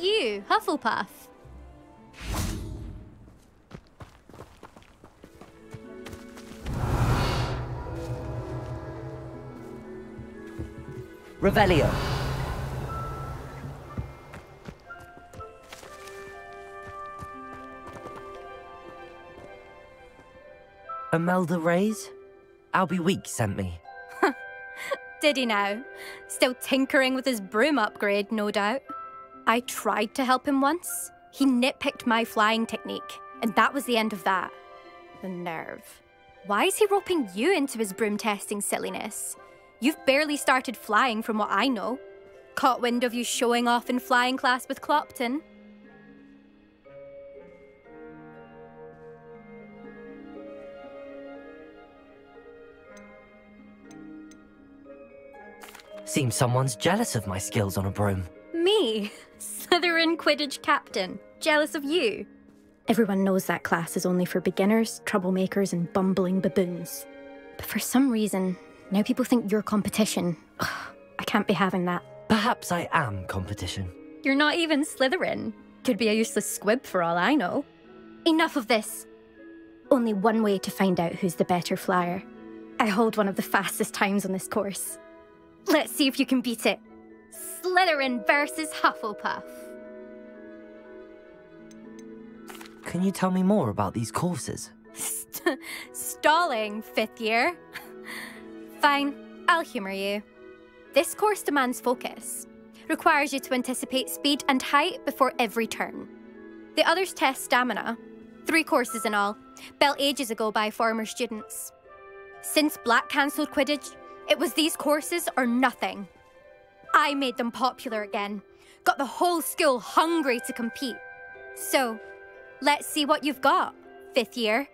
You, Hufflepuff. Revelio. Imelda Reyes? Albie Week sent me. Did he now? Still tinkering with his broom upgrade, no doubt. I tried to help him once. He nitpicked my flying technique, and that was the end of that. The nerve. Why is he roping you into his broom testing silliness? You've barely started flying from what I know. Caught wind of you showing off in flying class with Clopton. Seems someone's jealous of my skills on a broom. Me? Slytherin Quidditch captain. Jealous of you? Everyone knows that class is only for beginners, troublemakers, and bumbling baboons. But for some reason, now people think you're competition. Ugh, I can't be having that. Perhaps I am competition. You're not even Slytherin. Could be a useless squib for all I know. Enough of this. Only one way to find out who's the better flyer. I hold one of the fastest times on this course. Let's see if you can beat it. Slytherin versus Hufflepuff. Can you tell me more about these courses? Stalling, 5th year. Fine, I'll humour you. This course demands focus. Requires you to anticipate speed and height before every turn. The others test stamina. 3 courses in all, built ages ago by former students. Since Black cancelled Quidditch, it was these courses or nothing. I made them popular again. Got the whole school hungry to compete. So, let's see what you've got, 5th year.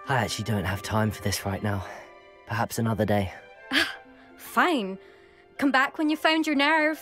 I actually don't have time for this right now. Perhaps another day. Fine. Come back when you found your nerve.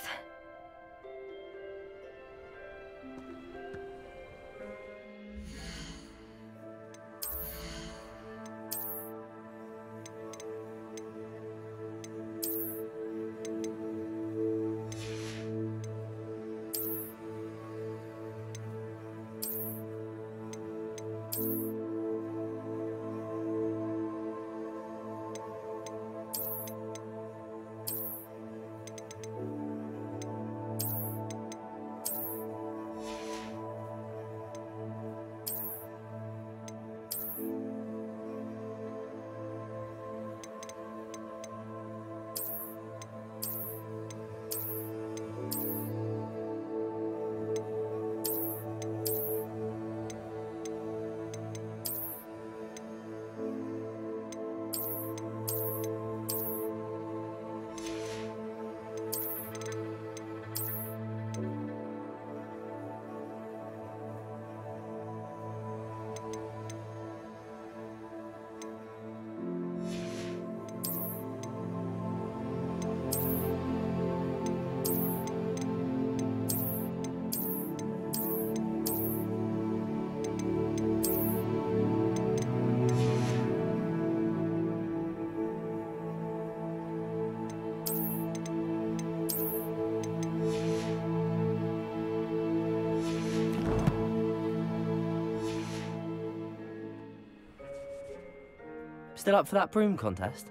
Still up for that broom contest?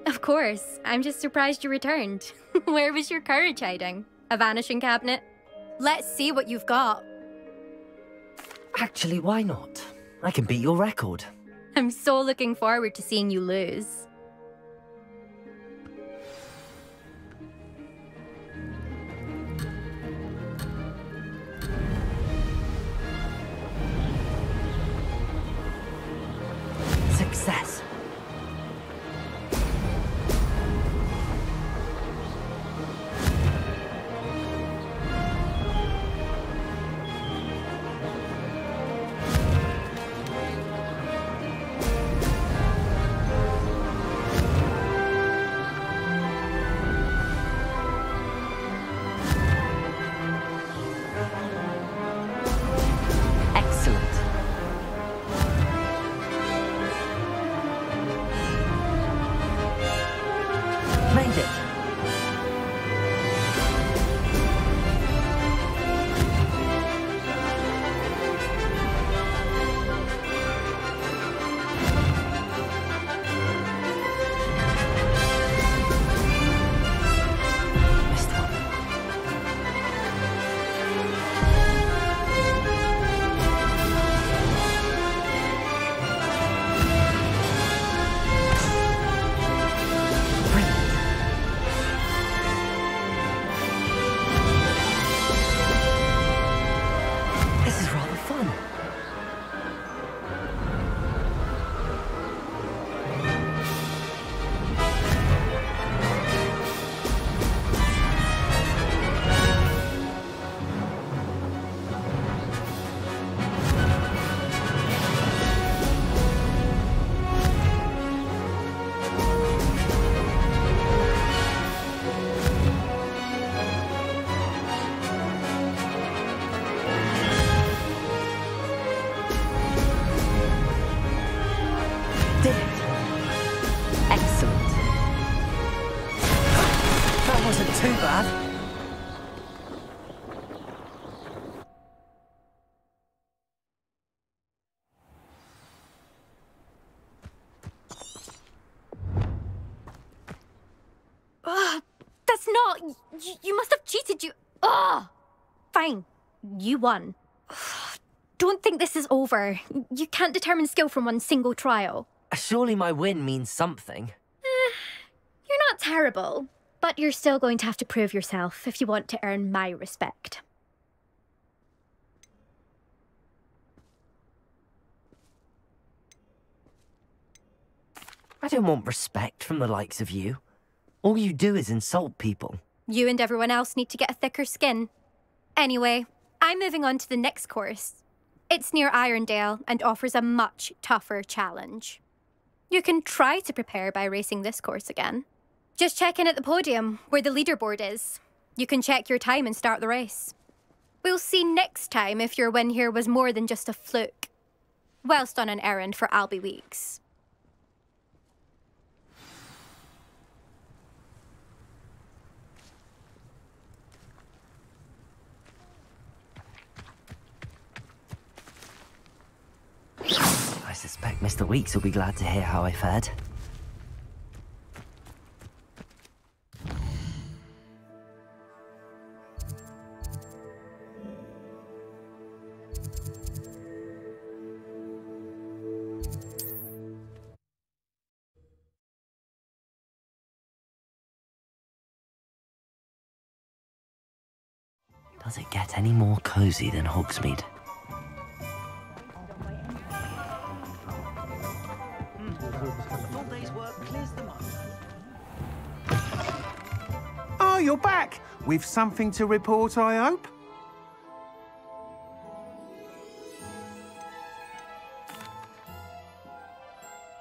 Of course. I'm just surprised you returned. Where was your courage hiding? A vanishing cabinet? Let's see what you've got. Actually, why not? I can beat your record. I'm so looking forward to seeing you lose. Success. Too bad. That's not... You must have cheated, you... Fine. You won. Don't think this is over. You can't determine skill from one single trial. Surely my win means something. You're not terrible. But you're still going to have to prove yourself if you want to earn my respect. I don't want respect from the likes of you. All you do is insult people. You and everyone else need to get a thicker skin. Anyway, I'm moving on to the next course. It's near Irondale and offers a much tougher challenge. You can try to prepare by racing this course again. Just check in at the podium, where the leaderboard is. You can check your time and start the race. We'll see next time if your win here was more than just a fluke. Whilst on an errand for Albie Weeks. I suspect Mr. Weeks will be glad to hear how I fared. Does it get any more cozy than Hogsmeade? Oh, you're back! With something to report, I hope?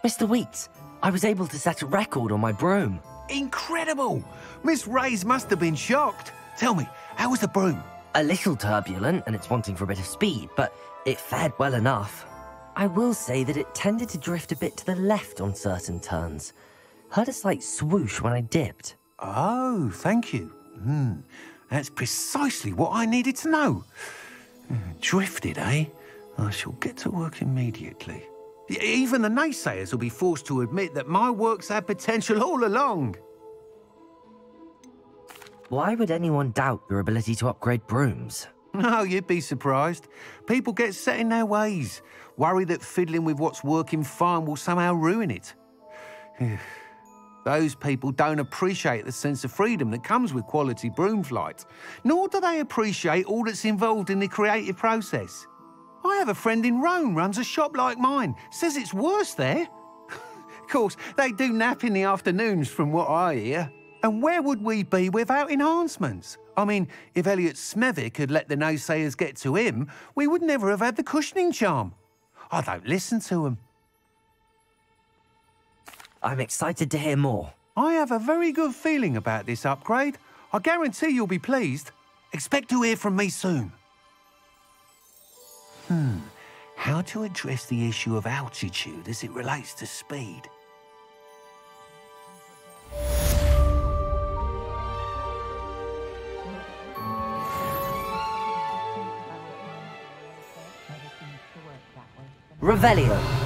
Mr. Weeks, I was able to set a record on my broom. Incredible! Miss Reyes must have been shocked. Tell me, how was the broom? A little turbulent, and it's wanting for a bit of speed, but it fared well enough. I will say that it tended to drift a bit to the left on certain turns. Heard a slight swoosh when I dipped. Oh, thank you. That's precisely what I needed to know. Drifted, eh? I shall get to work immediately. Even the naysayers will be forced to admit that my work's had potential all along. Why would anyone doubt your ability to upgrade brooms? No, you'd be surprised. People get set in their ways, worry that fiddling with what's working fine will somehow ruin it. Those people don't appreciate the sense of freedom that comes with quality broom flight, nor do they appreciate all that's involved in the creative process. I have a friend in Rome runs a shop like mine, says it's worse there. Of course, they do nap in the afternoons from what I hear. And where would we be without enhancements? I mean, if Elliot Smethwick had let the naysayers get to him, we would never have had the cushioning charm. I don't listen to them. I'm excited to hear more. I have a very good feeling about this upgrade. I guarantee you'll be pleased. Expect to hear from me soon. How to address the issue of altitude as it relates to speed? Revelio.